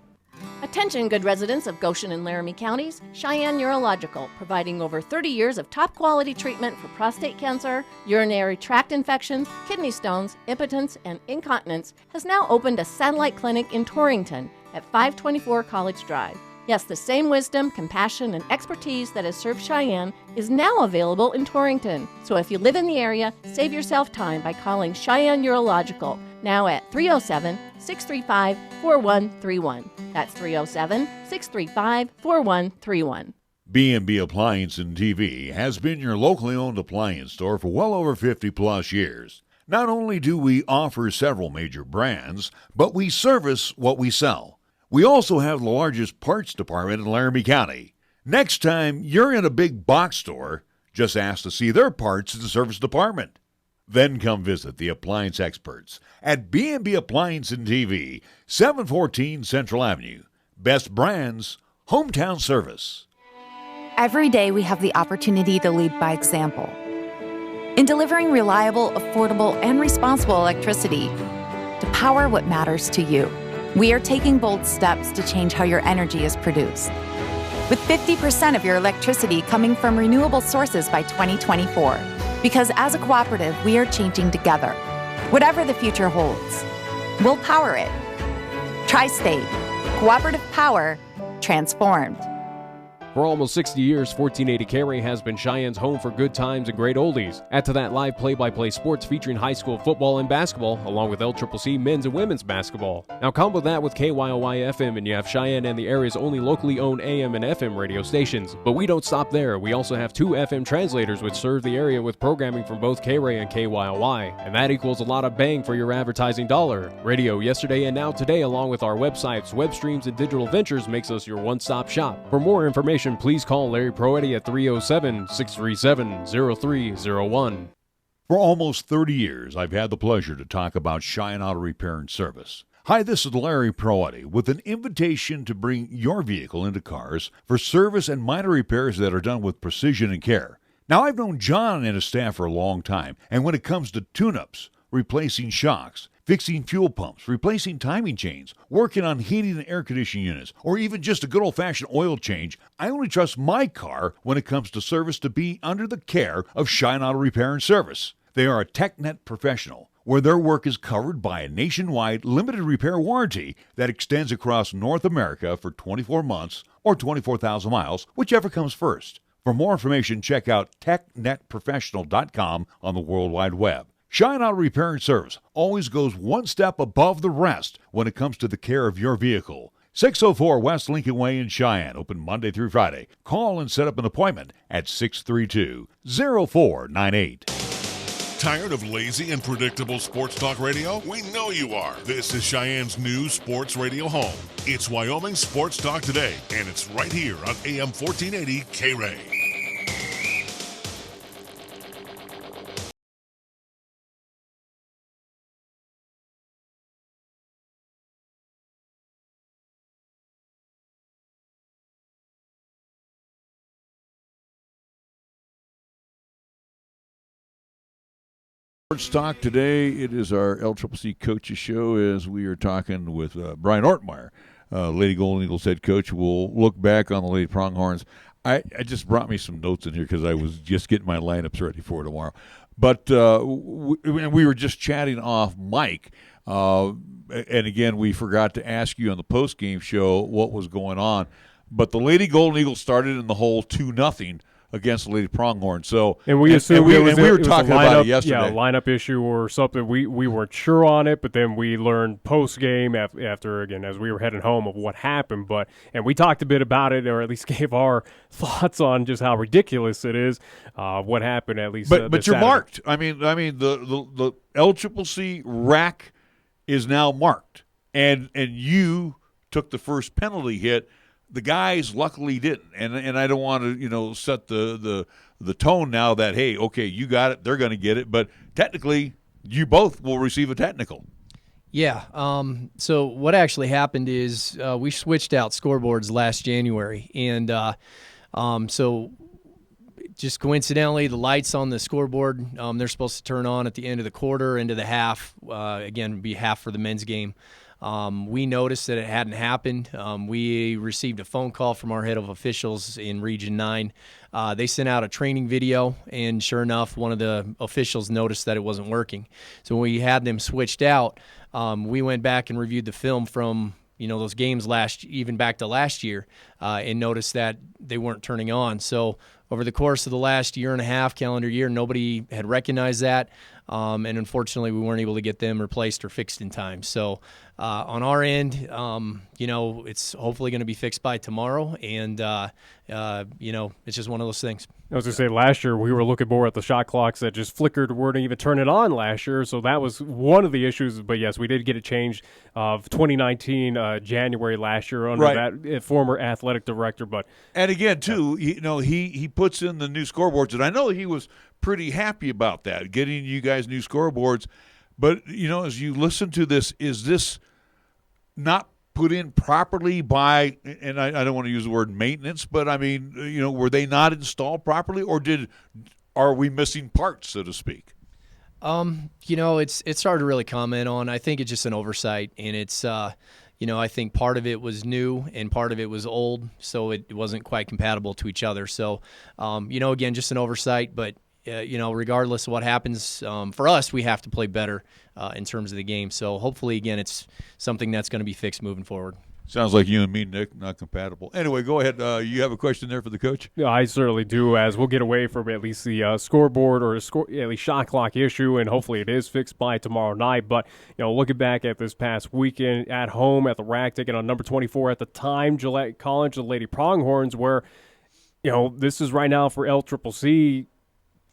Attention, good residents of Goshen and Laramie counties. Cheyenne Urological, providing over 30 years of top quality treatment for prostate cancer, urinary tract infections, kidney stones, impotence, and incontinence, has now opened a satellite clinic in Torrington at 524 College Drive. Yes, the same wisdom, compassion, and expertise that has served Cheyenne is now available in Torrington. So if you live in the area, save yourself time by calling Cheyenne Urological, now at 307-635-4131. That's 307-635-4131. B&B Appliance and TV has been your locally owned appliance store for well over 50-plus years. Not only do we offer several major brands, but we service what we sell. We also have the largest parts department in Laramie County. Next time you're in a big box store, just ask to see their parts and service department. Then come visit the appliance experts at B&B Appliance and TV, 714 Central Avenue. Best brands, hometown service. Every day we have the opportunity to lead by example. In delivering reliable, affordable, and responsible electricity to power what matters to you. We are taking bold steps to change how your energy is produced, with 50% of your electricity coming from renewable sources by 2024. Because as a cooperative, we are changing together. Whatever the future holds, we'll power it. Tri-State, cooperative power, transformed. For almost 60 years, 1480 KRAE has been Cheyenne's home for good times and great oldies. Add to that live play-by-play sports featuring high school football and basketball, along with LCCC men's and women's basketball. Now combo that with KYOY FM, and you have Cheyenne and the area's only locally owned AM and FM radio stations. But we don't stop there. We also have 2 FM translators which serve the area with programming from both KRAE and KYOY. And that equals a lot of bang for your advertising dollar. Radio yesterday and now today, along with our websites, web streams, and digital ventures, makes us your one-stop shop. For more information, please call Larry Proetti at 307-637-0301. For almost 30 years, I've had the pleasure to talk about Cheyenne Auto Repair and Service. Hi, this is Larry Proetti with an invitation to bring your vehicle into Cars for service and minor repairs that are done with precision and care. Now, I've known John and his staff for a long time, and when it comes to tune-ups, replacing shocks, fixing fuel pumps, replacing timing chains, working on heating and air conditioning units, or even just a good old-fashioned oil change, I only trust my car when it comes to service to be under the care of Cheyenne Auto Repair and Service. They are a TechNet professional, where their work is covered by a nationwide limited repair warranty that extends across North America for 24 months or 24,000 miles, whichever comes first. For more information, check out technetprofessional.com on the World Wide Web. Cheyenne Auto Repair and Service always goes one step above the rest when it comes to the care of your vehicle. 604 West Lincoln Way in Cheyenne, open Monday through Friday. Call and set up an appointment at 632-0498. Tired of lazy and predictable sports talk radio? We know you are. This is Cheyenne's new sports radio home. It's Wyoming Sports Talk Today, and it's right here on AM 1480 KRAE. Sports Talk today. It is our LCCC Coaches Show as we are talking with Brian Ortmeier, Lady Golden Eagles head coach. We'll look back on the Lady Pronghorns. I just brought me some notes in here because I was just getting my lineups ready for tomorrow. But we were just chatting off mic, and again, we forgot to ask you on the post-game show what was going on. But the Lady Golden Eagles started in the hole 2-0 against the Lady Pronghorn. So we assumed we were talking about it yesterday. Yeah, lineup issue or something. We weren't sure on it, but then we learned post game after again as we were heading home of what happened. And we talked a bit about it, or at least gave our thoughts on just how ridiculous it is what happened. At least, but you're Saturday. marked. I mean the LCCC rack is now marked, and you took the first penalty hit. The guys luckily didn't, and I don't want to set the tone now that, hey, okay, you got it, they're going to get it, but technically you both will receive a technical. Yeah. So what actually happened is we switched out scoreboards last January, and so just coincidentally, the lights on the scoreboard, they're supposed to turn on at the end of the quarter, into the half. Again, be half for the men's game. We noticed that it hadn't happened. We received a phone call from our head of officials in Region 9. They sent out a training video, and sure enough, one of the officials noticed that it wasn't working. So when we had them switched out, we went back and reviewed the film from those games even back to last year, and noticed that they weren't turning on. So over the course of the last year and a half, calendar year, nobody had recognized that. And unfortunately, we weren't able to get them replaced or fixed in time. So on our end, it's hopefully going to be fixed by tomorrow. And, it's just one of those things. I was going to say, last year we were looking more at the shot clocks that just flickered, weren't even turning on last year. So that was one of the issues. But, yes, we did get a change of 2019, January last year under that former athletic director. And again, too, he puts in the new scoreboards, and I know he was pretty happy about that, getting you guys new scoreboards. But, as you listen to this, is this not put in properly by, and I don't want to use the word maintenance, but I mean, were they not installed properly, or are we missing parts, so to speak? It's hard to really comment on. I think it's just an oversight, and it's, I think part of it was new and part of it was old, so it wasn't quite compatible to each other. So, again, just an oversight, but regardless of what happens, for us, we have to play better in terms of the game. So hopefully, again, it's something that's going to be fixed moving forward. Sounds like you and me, Nick, not compatible. Anyway, go ahead. You have a question there for the coach? Yeah, I certainly do, as we'll get away from at least the scoreboard or at least shot clock issue, and hopefully it is fixed by tomorrow night. But, looking back at this past weekend at home at the RAC, taking on number 24 at the time, Gillette College, the Lady Pronghorns, where, this is right now for LCCC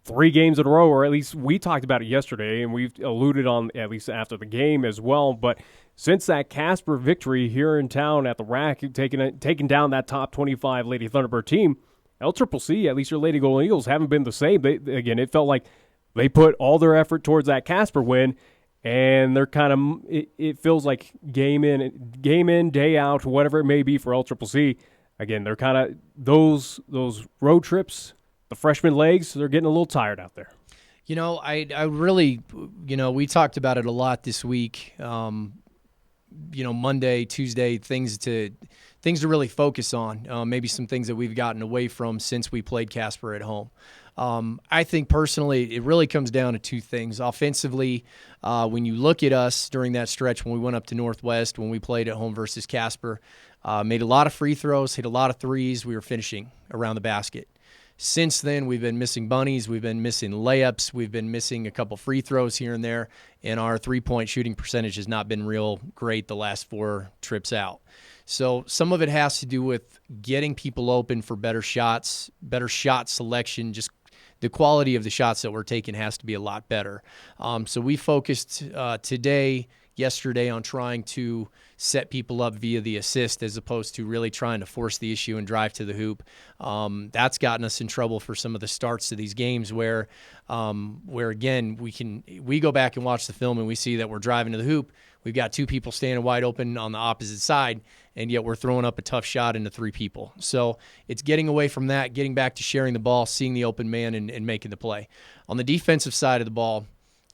3 games in a row, or at least we talked about it yesterday, and we've alluded on at least after the game as well. But since that Casper victory here in town at the RAC, taking down that top 25 Lady Thunderbird team, LCCC, at least your Lady Golden Eagles, haven't been the same. Again, it felt like they put all their effort towards that Casper win, and they're kind of it feels like game in, day out, whatever it may be for LCCC. Again, they're kind of those road trips. The freshman legs, they're getting a little tired out there. I really, we talked about it a lot this week. Monday, Tuesday, things to really focus on. Maybe some things that we've gotten away from since we played Casper at home. I think personally, it really comes down to 2 things. Offensively, when you look at us during that stretch when we went up to Northwest, when we played at home versus Casper, made a lot of free throws, hit a lot of threes. We were finishing around the basket. Since then, we've been missing bunnies, we've been missing layups, we've been missing a couple free throws here and there, and our three-point shooting percentage has not been real great the last 4 trips out. So some of it has to do with getting people open for better shots, better shot selection, just the quality of the shots that we're taking has to be a lot better. So we focused yesterday on trying to set people up via the assist as opposed to really trying to force the issue and drive to the hoop. That's gotten us in trouble for some of the starts to these games where again, we go back and watch the film and we see that we're driving to the hoop. We've got 2 people standing wide open on the opposite side, and yet we're throwing up a tough shot into 3 people. So it's getting away from that, getting back to sharing the ball, seeing the open man, and making the play. On the defensive side of the ball,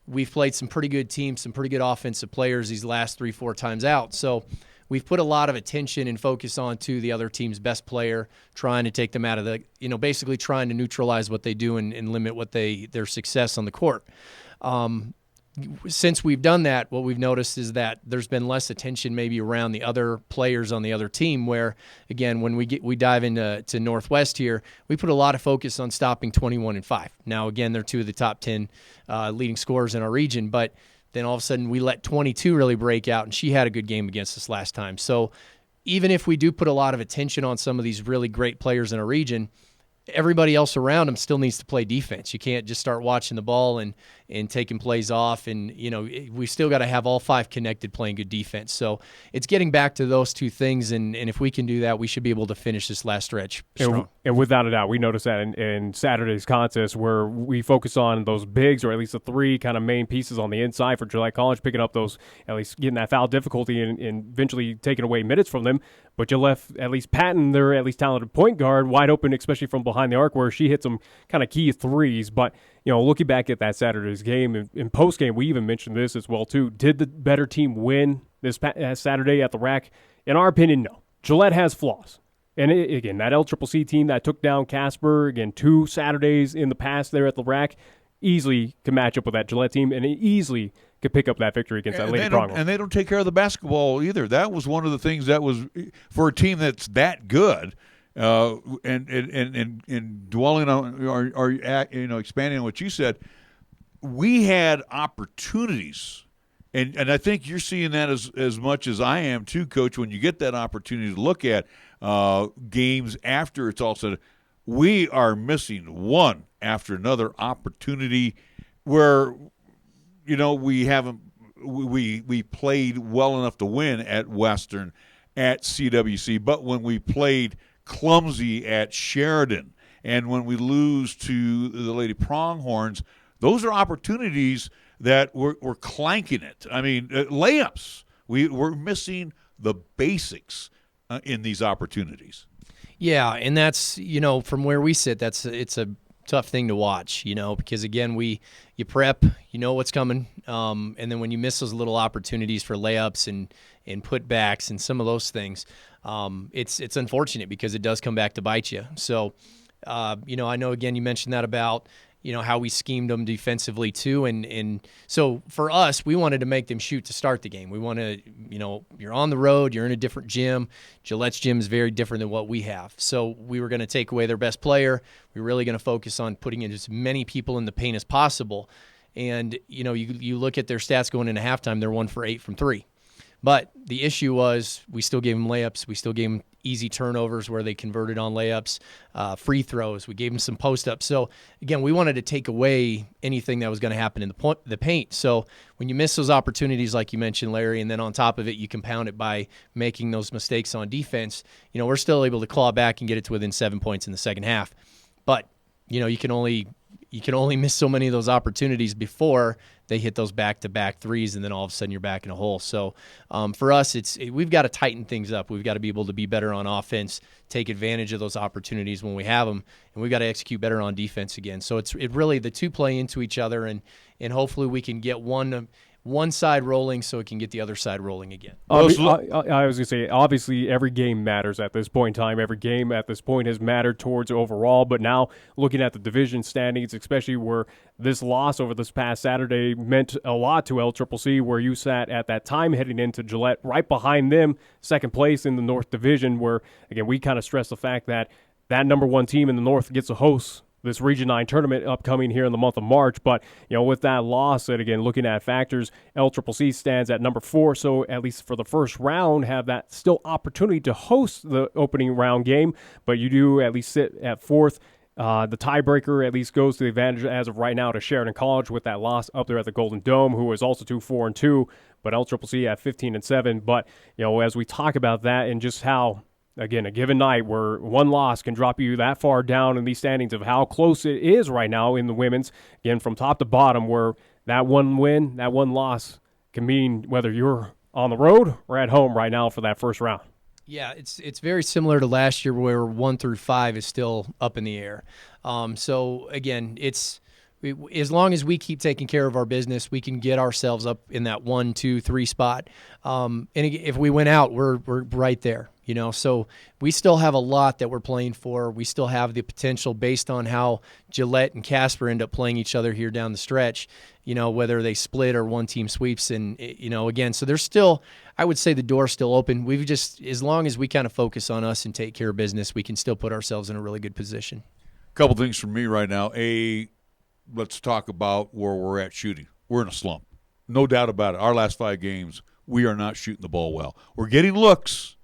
we've played some pretty good teams, some pretty good offensive players these last 3-4 times out. So we've put a lot of attention and focus on to the other team's best player, trying to take them out of basically trying to neutralize what they do and limit their success on the court. Since we've done that, what we've noticed is that there's been less attention maybe around the other players on the other team where, again, when we dive into Northwest here, we put a lot of focus on stopping 21 and 5. Now, again, they're 2 of the top 10 leading scorers in our region, but then all of a sudden we let 22 really break out, and she had a good game against us last time. So even if we do put a lot of attention on some of these really great players in our region, everybody else around them still needs to play defense. You can't just start watching the ball and taking plays off. And, we still got to have all 5 connected playing good defense. So it's getting back to those 2 things. And if we can do that, we should be able to finish this last stretch strong. And without a doubt, we noticed that in Saturday's contest where we focus on those bigs, or at least the 3 kind of main pieces on the inside for Gillette College, picking up those, at least getting that foul difficulty and eventually taking away minutes from them. But you left at least Patton, their at least talented point guard, wide open, especially from behind the arc where she hit some kind of key threes. But, looking back at that Saturday's game, in post-game, we even mentioned this as well, too. Did the better team win this Saturday at the RAC? In our opinion, no. Gillette has flaws. And, again, that LCCC team that took down Casper, again, 2 Saturdays in the past there at the RAC, easily can match up with that Gillette team and easily could pick up that victory against that Lady Pronghorn. And they don't take care of the basketball either. That was one of the things that was for a team that's that good. And dwelling on or expanding on what you said, we had opportunities, and I think you're seeing that as much as I am too, Coach. When you get that opportunity to look at games after it's all said, we are missing one after another opportunity where we haven't we played well enough to win at Western, at CWC, but when we played clumsy at Sheridan, and when we lose to the Lady Pronghorns, those are opportunities that we're clanking it. I mean, layups. We're missing the basics in these opportunities. Yeah, and that's from where we sit, it's a tough thing to watch, because again, you prep, you know what's coming, and then when you miss those little opportunities for layups and putbacks and some of those things, it's unfortunate because it does come back to bite you. So, I know again you mentioned that about how we schemed them defensively too, and so for us, we wanted to make them shoot to start the game. We want to, you're on the road, you're in a different gym. Gillette's gym is very different than what we have. So we were going to take away their best player. We were really going to focus on putting in as many people in the paint as possible. And you look at their stats going into halftime, they're 1 for 8 from 3. But the issue was we still gave them layups. We still gave them easy turnovers where they converted on layups, free throws. We gave them some post-ups. So, again, we wanted to take away anything that was going to happen in the paint. So when you miss those opportunities like you mentioned, Larry, and then on top of it you compound it by making those mistakes on defense, we're still able to claw back and get it to within 7 points in the second half. But, you can only miss so many of those opportunities before they hit those back-to-back threes, and then all of a sudden you're back in a hole. So for us, we've got to tighten things up. We've got to be able to be better on offense, take advantage of those opportunities when we have them, and we've got to execute better on defense again. So it really, the two play into each other, and hopefully we can get one side rolling so it can get the other side rolling again. I was going to say, obviously every game matters at this point in time. Every game at this point has mattered towards overall, but now looking at the division standings, especially where this loss over this past Saturday meant a lot to LCCC, where you sat at that time heading into Gillette, right behind them, second place in the North Division, where, again, we kind of stress the fact that number one team in the North gets a host this Region 9 tournament upcoming here in the month of March. But, with that loss, and again, looking at factors, LCCC stands at number 4, so at least for the first round, have that still opportunity to host the opening round game, but you do at least sit at 4th. The tiebreaker at least goes to the advantage as of right now to Sheridan College with that loss up there at the Golden Dome, who is also 4-2, but LCCC at 15-7. But, as we talk about that and just how, again, a given night where one loss can drop you that far down in these standings of how close it is right now in the women's, again, from top to bottom, where that one win, that one loss can mean whether you're on the road or at home right now for that first round. Yeah, it's very similar to last year where 1 through 5 is still up in the air. So, again, as long as we keep taking care of our business, we can get ourselves up in that 1, 2, 3 spot. And if we win out, we're right there. So we still have a lot that we're playing for. We still have the potential based on how Gillette and Casper end up playing each other here down the stretch, whether they split or one team sweeps. And, again, so there's still, I would say the door's still open. We've just, as long as we kind of focus on us and take care of business, we can still put ourselves in a really good position. A couple things from me right now. Let's talk about where we're at shooting. We're in a slump. No doubt about it. Our last 5 games, we are not shooting the ball well. We're getting looks,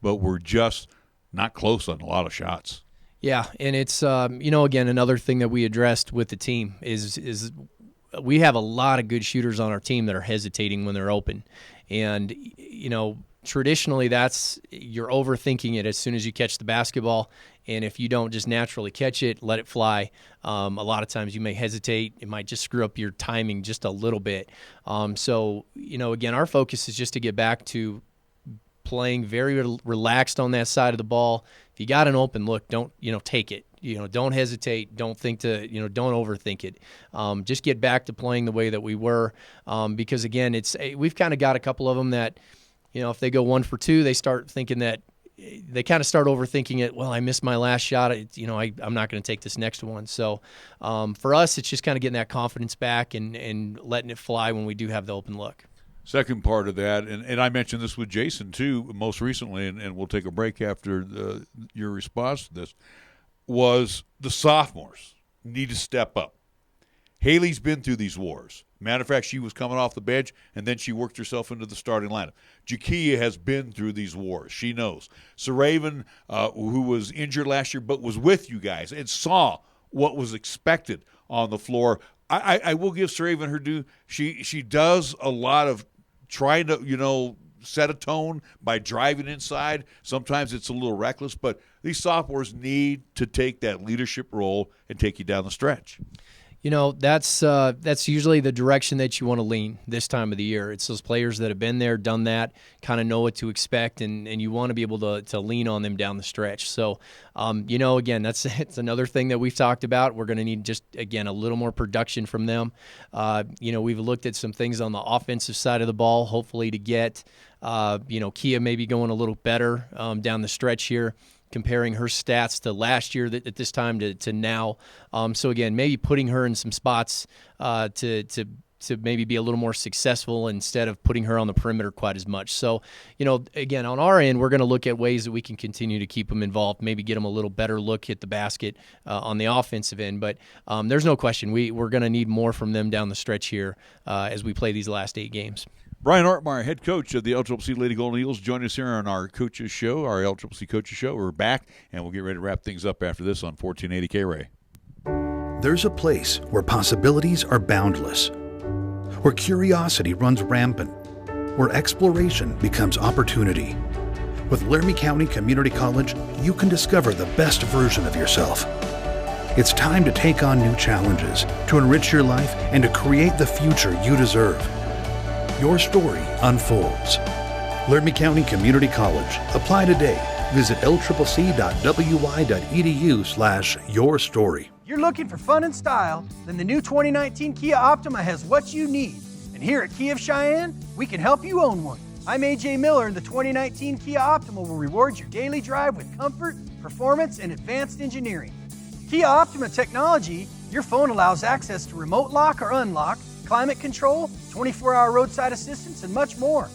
but we're just not close on a lot of shots. Yeah, and it's, again, another thing that we addressed with the team is we have a lot of good shooters on our team that are hesitating when they're open. And, traditionally that's you're overthinking it as soon as you catch the basketball. And if you don't just naturally catch it, let it fly, a lot of times you may hesitate. It might just screw up your timing just a little bit. So, again, our focus is just to get back to playing very relaxed on that side of the ball. If you got an open look, don't, take it. Don't hesitate. Don't think to, don't overthink it. Just get back to playing the way that we were. Because again, we've kind of got a couple of them that, if they go 1 for 2, they start thinking that they kind of start overthinking it. Well, I missed my last shot. I'm not going to take this next one. So for us, it's just kind of getting that confidence back and letting it fly when we do have the open look. Second part of that, and I mentioned this with Jason too most recently, and we'll take a break after your response to this, was the sophomores need to step up. Haley's been through these wars. Matter of fact, she was coming off the bench, and then she worked herself into the starting lineup. Jakia has been through these wars. She knows. Saraven, who was injured last year but was with you guys and saw what was expected on the floor. I will give Saraven her due. She does a lot of trying to, set a tone by driving inside. Sometimes it's a little reckless, but these sophomores need to take that leadership role and take you down the stretch. That's usually the direction that you want to lean this time of the year. It's those players that have been there, done that, kind of know what to expect, and you want to be able to lean on them down the stretch. So, again, it's another thing that we've talked about. We're going to need just, again, a little more production from them. We've looked at some things on the offensive side of the ball, hopefully to get, Kia maybe going a little better down the stretch here, comparing her stats to last year at this time to now. So again, maybe putting her in some spots to maybe be a little more successful instead of putting her on the perimeter quite as much. So, again, on our end, we're going to look at ways that we can continue to keep them involved, maybe get them a little better look at the basket on the offensive end. But there's no question we're going to need more from them down the stretch here as we play these last 8 games. Brian Ortmeier, head coach of the LCCC Lady Golden Eagles, join us here on our Coaches Show, our LCCC Coaches Show. We're back, and we'll get ready to wrap things up after this on 1480 KRAE. There's a place where possibilities are boundless, where curiosity runs rampant, where exploration becomes opportunity. With Laramie County Community College, you can discover the best version of yourself. It's time to take on new challenges, to enrich your life, and to create the future you deserve. Your story unfolds. Laramie County Community College. Apply today. Visit lccc.wy.edu/yourstory. You're looking for fun and style? Then the new 2019 Kia Optima has what you need. And here at Kia of Cheyenne, we can help you own one. I'm AJ Miller, and the 2019 Kia Optima will reward your daily drive with comfort, performance, and advanced engineering. Kia Optima technology, your phone allows access to remote lock or unlock, climate control, 24-hour roadside assistance, and much more.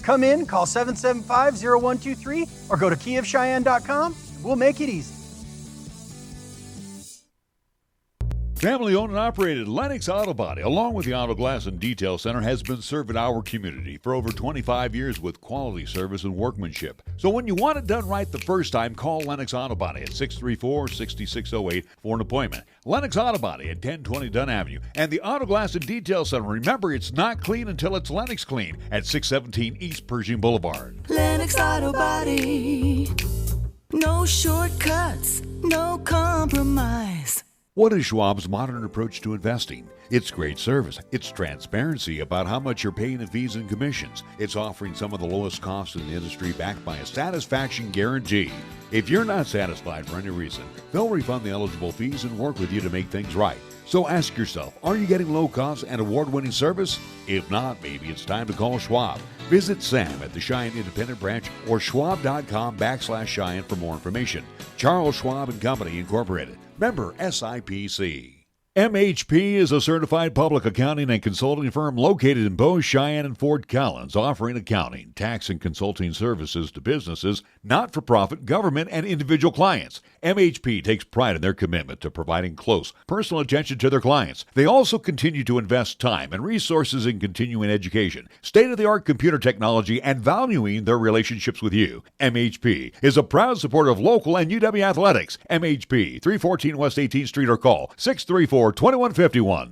Come in, call 775-0123, or go to KiaofCheyenne.com, and we'll make it easy. Family owned and operated Lennox Auto Body, along with the Auto Glass and Detail Center, has been serving our community for over 25 years with quality service and workmanship. So when you want it done right the first time, call Lennox Auto Body at 634-6608 for an appointment. Lennox Auto Body at 1020 Dunn Avenue. And the Auto Glass and Detail Center, remember, it's not clean until it's Lennox clean, at 617 East Pershing Boulevard. Lennox Auto Body. No shortcuts, no compromise. What is Schwab's modern approach to investing? It's great service. It's transparency about how much you're paying in fees and commissions. It's offering some of the lowest costs in the industry backed by a satisfaction guarantee. If you're not satisfied for any reason, they'll refund the eligible fees and work with you to make things right. So ask yourself, are you getting low cost and award-winning service? If not, maybe it's time to call Schwab. Visit Sam at the Cheyenne Independent Branch or schwab.com/Cheyenne for more information. Charles Schwab and Company, Incorporated. Member SIPC. MHP is a certified public accounting and consulting firm located in Bow, Cheyenne, and Fort Collins, offering accounting, tax, and consulting services to businesses, not-for-profit, government, and individual clients. MHP takes pride in their commitment to providing close, personal attention to their clients. They also continue to invest time and resources in continuing education, state-of-the-art computer technology, and valuing their relationships with you. MHP is a proud supporter of local and UW athletics. MHP, 314 West 18th Street, or call 634-2151.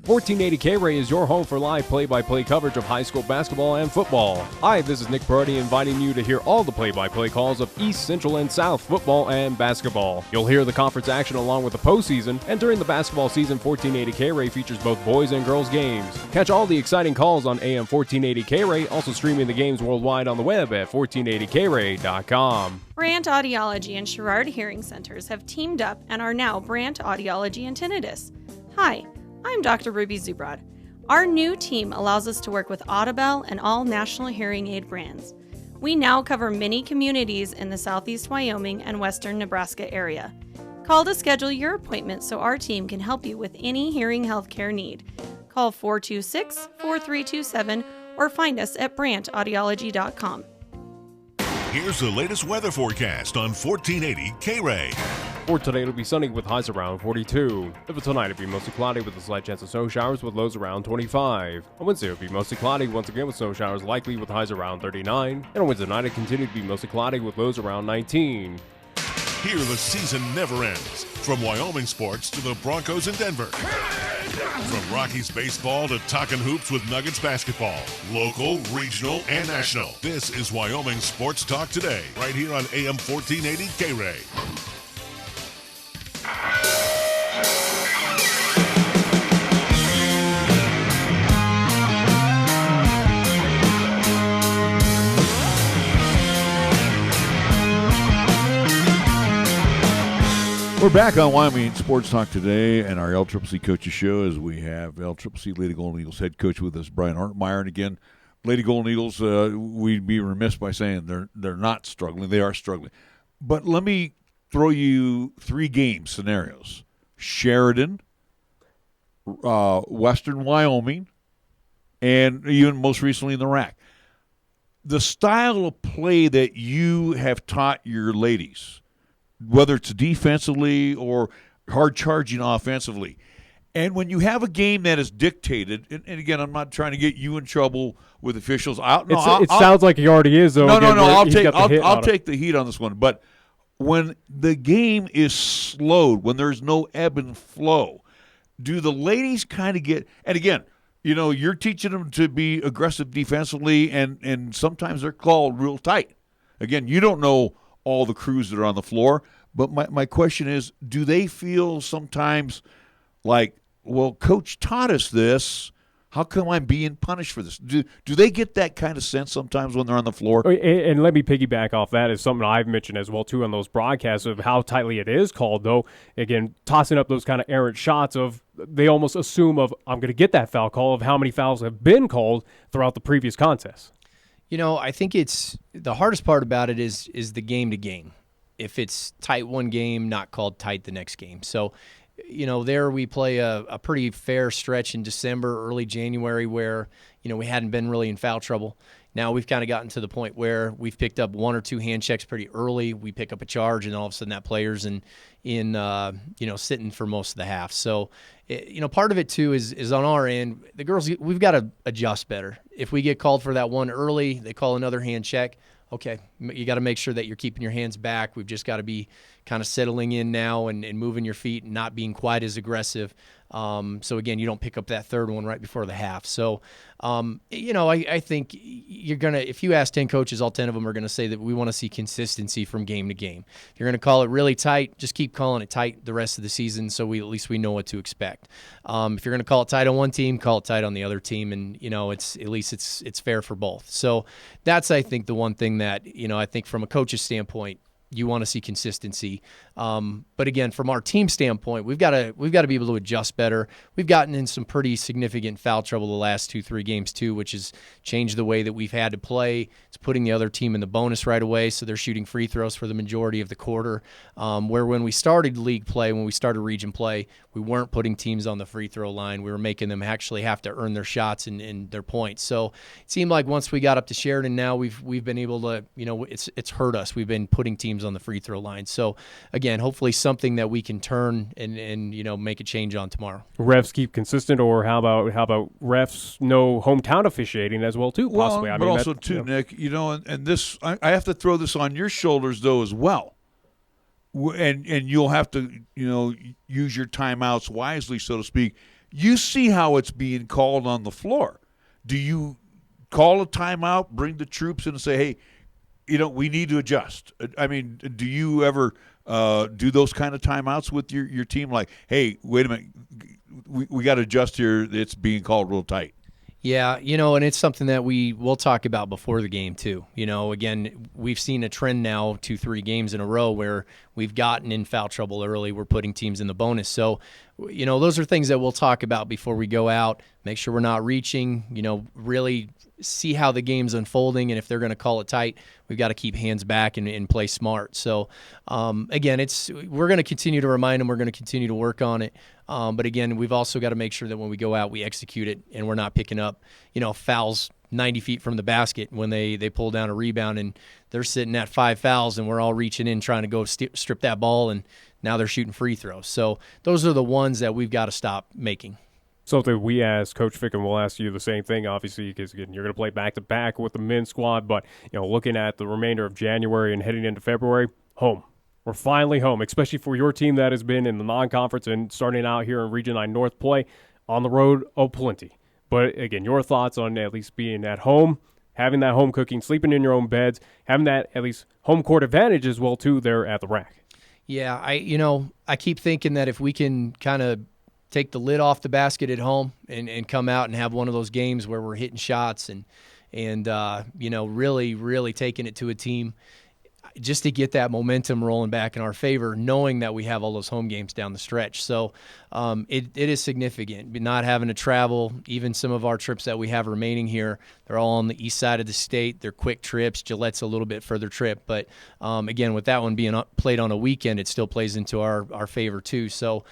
1480 KRAE is your home for live play-by-play coverage of high school basketball and football. Hi, this is Nick Perotti inviting you to hear all the play-by-play calls of East, Central, and South football and basketball. You'll hear the conference action along with the postseason, and during the basketball season, 1480 KRAE features both boys and girls games. Catch all the exciting calls on AM 1480 KRAE, also streaming the games worldwide on the web at 1480KRAE.com. Brandt Audiology and Sherrard Hearing Centers have teamed up and are now Brandt Audiology and Tinnitus. Hi, I'm Dr. Ruby Zubrod. Our new team allows us to work with Audibel and all national hearing aid brands. We now cover many communities in the southeast Wyoming and western Nebraska area. Call to schedule your appointment so our team can help you with any hearing healthcare need. Call 426-4327 or find us at brandtaudiology.com. Here's the latest weather forecast on 1480 KRAE. For today, it'll be sunny with highs around 42. For tonight, it'll be mostly cloudy with a slight chance of snow showers with lows around 25. On Wednesday, it'll be mostly cloudy once again with snow showers likely with highs around 39. And on Wednesday night, it'll continue to be mostly cloudy with lows around 19. Here the season never ends. From Wyoming sports to the Broncos in Denver. From Rockies baseball to talking hoops with Nuggets basketball. Local, regional, and national. This is Wyoming Sports Talk Today, right here on AM 1480 KRAE. We're back on Wyoming Sports Talk today and our LCCC Coaches Show as we have LCCC Lady Golden Eagles head coach with us, Brian Ortmeier. And again, Lady Golden Eagles, we'd be remiss by saying they're not struggling. They are struggling. But let me throw you 3 game scenarios. Sheridan, Western Wyoming, and even most recently in the RAC. The style of play that you have taught your ladies, whether it's defensively or hard charging offensively. And when you have a game that is dictated, and again, I'm not trying to get you in trouble with officials. It sounds like he already is, though. No. I'll take the heat on this one. But when the game is slowed, when there's no ebb and flow, do the ladies kind of get? And again, you're teaching them to be aggressive defensively, and sometimes they're called real tight. Again, you don't know all the crews that are on the floor, but my question is, do they feel sometimes like, well, Coach taught us this, how come I'm being punished for this? Do they get that kind of sense sometimes when they're on the floor? And let me piggyback off that. Is something I've mentioned as well, too, on those broadcasts of how tightly it is called, though. Again, tossing up those kind of errant shots of they almost assume of I'm going to get that foul call of how many fouls have been called throughout the previous contests. I think it's the hardest part about it is the game to game. If it's tight one game, not called tight the next game. So, there we play a pretty fair stretch in December, early January where, we hadn't been really in foul trouble. Now we've kind of gotten to the point where we've picked up 1 or 2 hand checks pretty early. We pick up a charge, and all of a sudden that player's in sitting for most of the half. So, part of it too is on our end, the girls, we've got to adjust better. If we get called for that one early, they call another hand check. Okay, you got to make sure that you're keeping your hands back. We've just got to be kind of settling in now and moving your feet and not being quite as aggressive. So, again, you don't pick up that third one right before the half. So, I think you're going to – if you ask 10 coaches, all 10 of them are going to say that we want to see consistency from game to game. If you're going to call it really tight, just keep calling it tight the rest of the season so at least we know what to expect. If you're going to call it tight on one team, call it tight on the other team, and, it's at least it's fair for both. So that's, I think, the one thing that, I think from a coach's standpoint, you want to see consistency. But again, from our team standpoint, we've got to be able to adjust better. We've gotten in some pretty significant foul trouble the last 2-3 games too, which has changed the way that we've had to play. It's putting the other team in the bonus right away, so they're shooting free throws for the majority of the quarter. Where when we started league play, when we started region play, we weren't putting teams on the free throw line. We were making them actually have to earn their shots and their points. So it seemed like once we got up to Sheridan, now we've been able to, it's hurt us. We've been putting teams on the free throw line. So again, hopefully something that we can turn and make a change on tomorrow. Refs keep consistent, or how about refs know hometown officiating as well too? Possibly. Well, but also too, Nick. And this I have to throw this on your shoulders though as well. And you'll have to use your timeouts wisely, so to speak. You see how it's being called on the floor. Do you call a timeout, bring the troops in, and say, hey, we need to adjust? I mean, do you ever do those kind of timeouts with your team? Like, hey, wait a minute, we got to adjust here. It's being called real tight. Yeah, and it's something that we'll talk about before the game too. Again, we've seen a trend now 2-3 games in a row where we've gotten in foul trouble early. We're putting teams in the bonus. So, those are things that we'll talk about before we go out. Make sure we're not reaching, really see how the game's unfolding, and if they're going to call it tight, we've got to keep hands back and play smart. So, again, we're going to continue to remind them. We're going to continue to work on it. But, again, we've also got to make sure that when we go out, we execute it, and we're not picking up, fouls 90 feet from the basket when they pull down a rebound, and they're sitting at 5 fouls, and we're all reaching in trying to go strip that ball, and now they're shooting free throws. So those are the ones that we've got to stop making. Something we asked Coach Ficca, and we'll ask you the same thing, obviously, because again, you're going to play back-to-back with the men's squad. But looking at the remainder of January and heading into February, home. We're finally home, especially for your team that has been in the non-conference and starting out here in Region 9 North play on the road. Oh, plenty. But again, your thoughts on at least being at home, having that home cooking, sleeping in your own beds, having that at least home court advantage as well too there at the RAC. Yeah, I keep thinking that if we can kind of take the lid off the basket at home and come out and have one of those games where we're hitting shots and really, really taking it to a team. just to get that momentum rolling back in our favor, knowing that we have all those home games down the stretch. So it is significant. Not having to travel, even some of our trips that we have remaining here, they're all on the east side of the state. They're quick trips. Gillette's a little bit further trip. But, again, with that one being played on a weekend, it still plays into our favor too. So,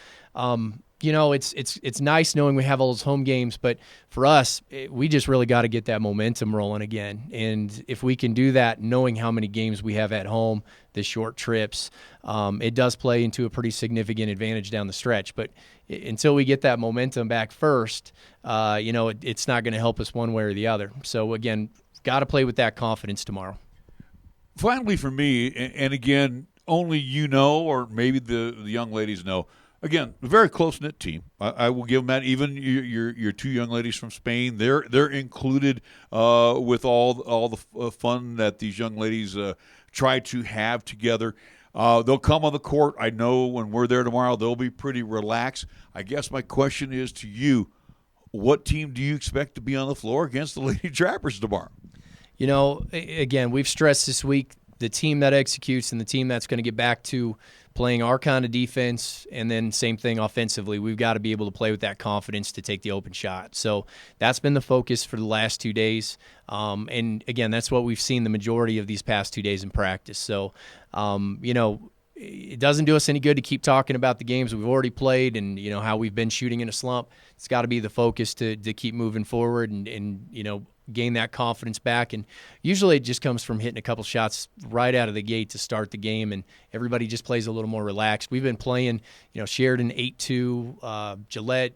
it's nice knowing we have all those home games, but for us, we just really got to get that momentum rolling again. And if we can do that, knowing how many games we have at home, the short trips, it does play into a pretty significant advantage down the stretch. But until we get that momentum back first, it's not going to help us one way or the other. So again, got to play with that confidence tomorrow. Finally, for me, and again, only you know, or maybe the young ladies know. Again, a very close-knit team. I will give them that. Even your two young ladies from Spain, they're included with all the fun that these young ladies try to have together. They'll come on the court. I know when we're there tomorrow, they'll be pretty relaxed. I guess my question is to you, what team do you expect to be on the floor against the Lady Trappers tomorrow? Again, we've stressed this week the team that executes and the team that's going to get back to playing our kind of defense, and then same thing offensively. We've got to be able to play with that confidence to take the open shot. So that's been the focus for the last 2 days. And, again, that's what we've seen the majority of these past 2 days in practice. So, it doesn't do us any good to keep talking about the games we've already played and, how we've been shooting in a slump. It's got to be the focus to keep moving forward and gain that confidence back. And usually it just comes from hitting a couple shots right out of the gate to start the game, and everybody just plays a little more relaxed. We've been playing, Sheridan 8-2, Gillette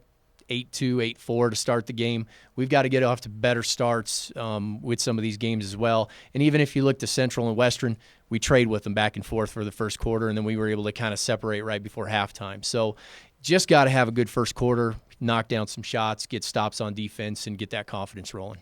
8-2, 8-4 to start the game. We've got to get off to better starts with some of these games as well. And even if you look to Central and Western, we trade with them back and forth for the first quarter, and then we were able to kind of separate right before halftime. So just got to have a good first quarter, knock down some shots, get stops on defense, and get that confidence rolling.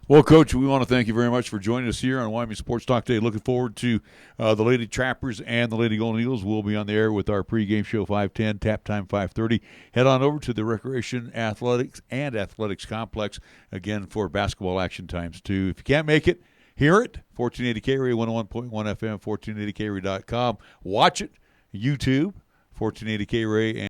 Well, Coach, we want to thank you very much for joining us here on Wyoming Sports Talk Day. Looking forward to the Lady Trappers and the Lady Golden Eagles. We'll be on the air with our pregame show 5:10, tap time 5:30. Head on over to the Recreation Athletics and Athletics Complex, again, for basketball action times, too. If you can't make it, hear it, 1480 KRAE, 101.1 FM, 1480KRAE.com. Watch it, YouTube, 1480 KRAE,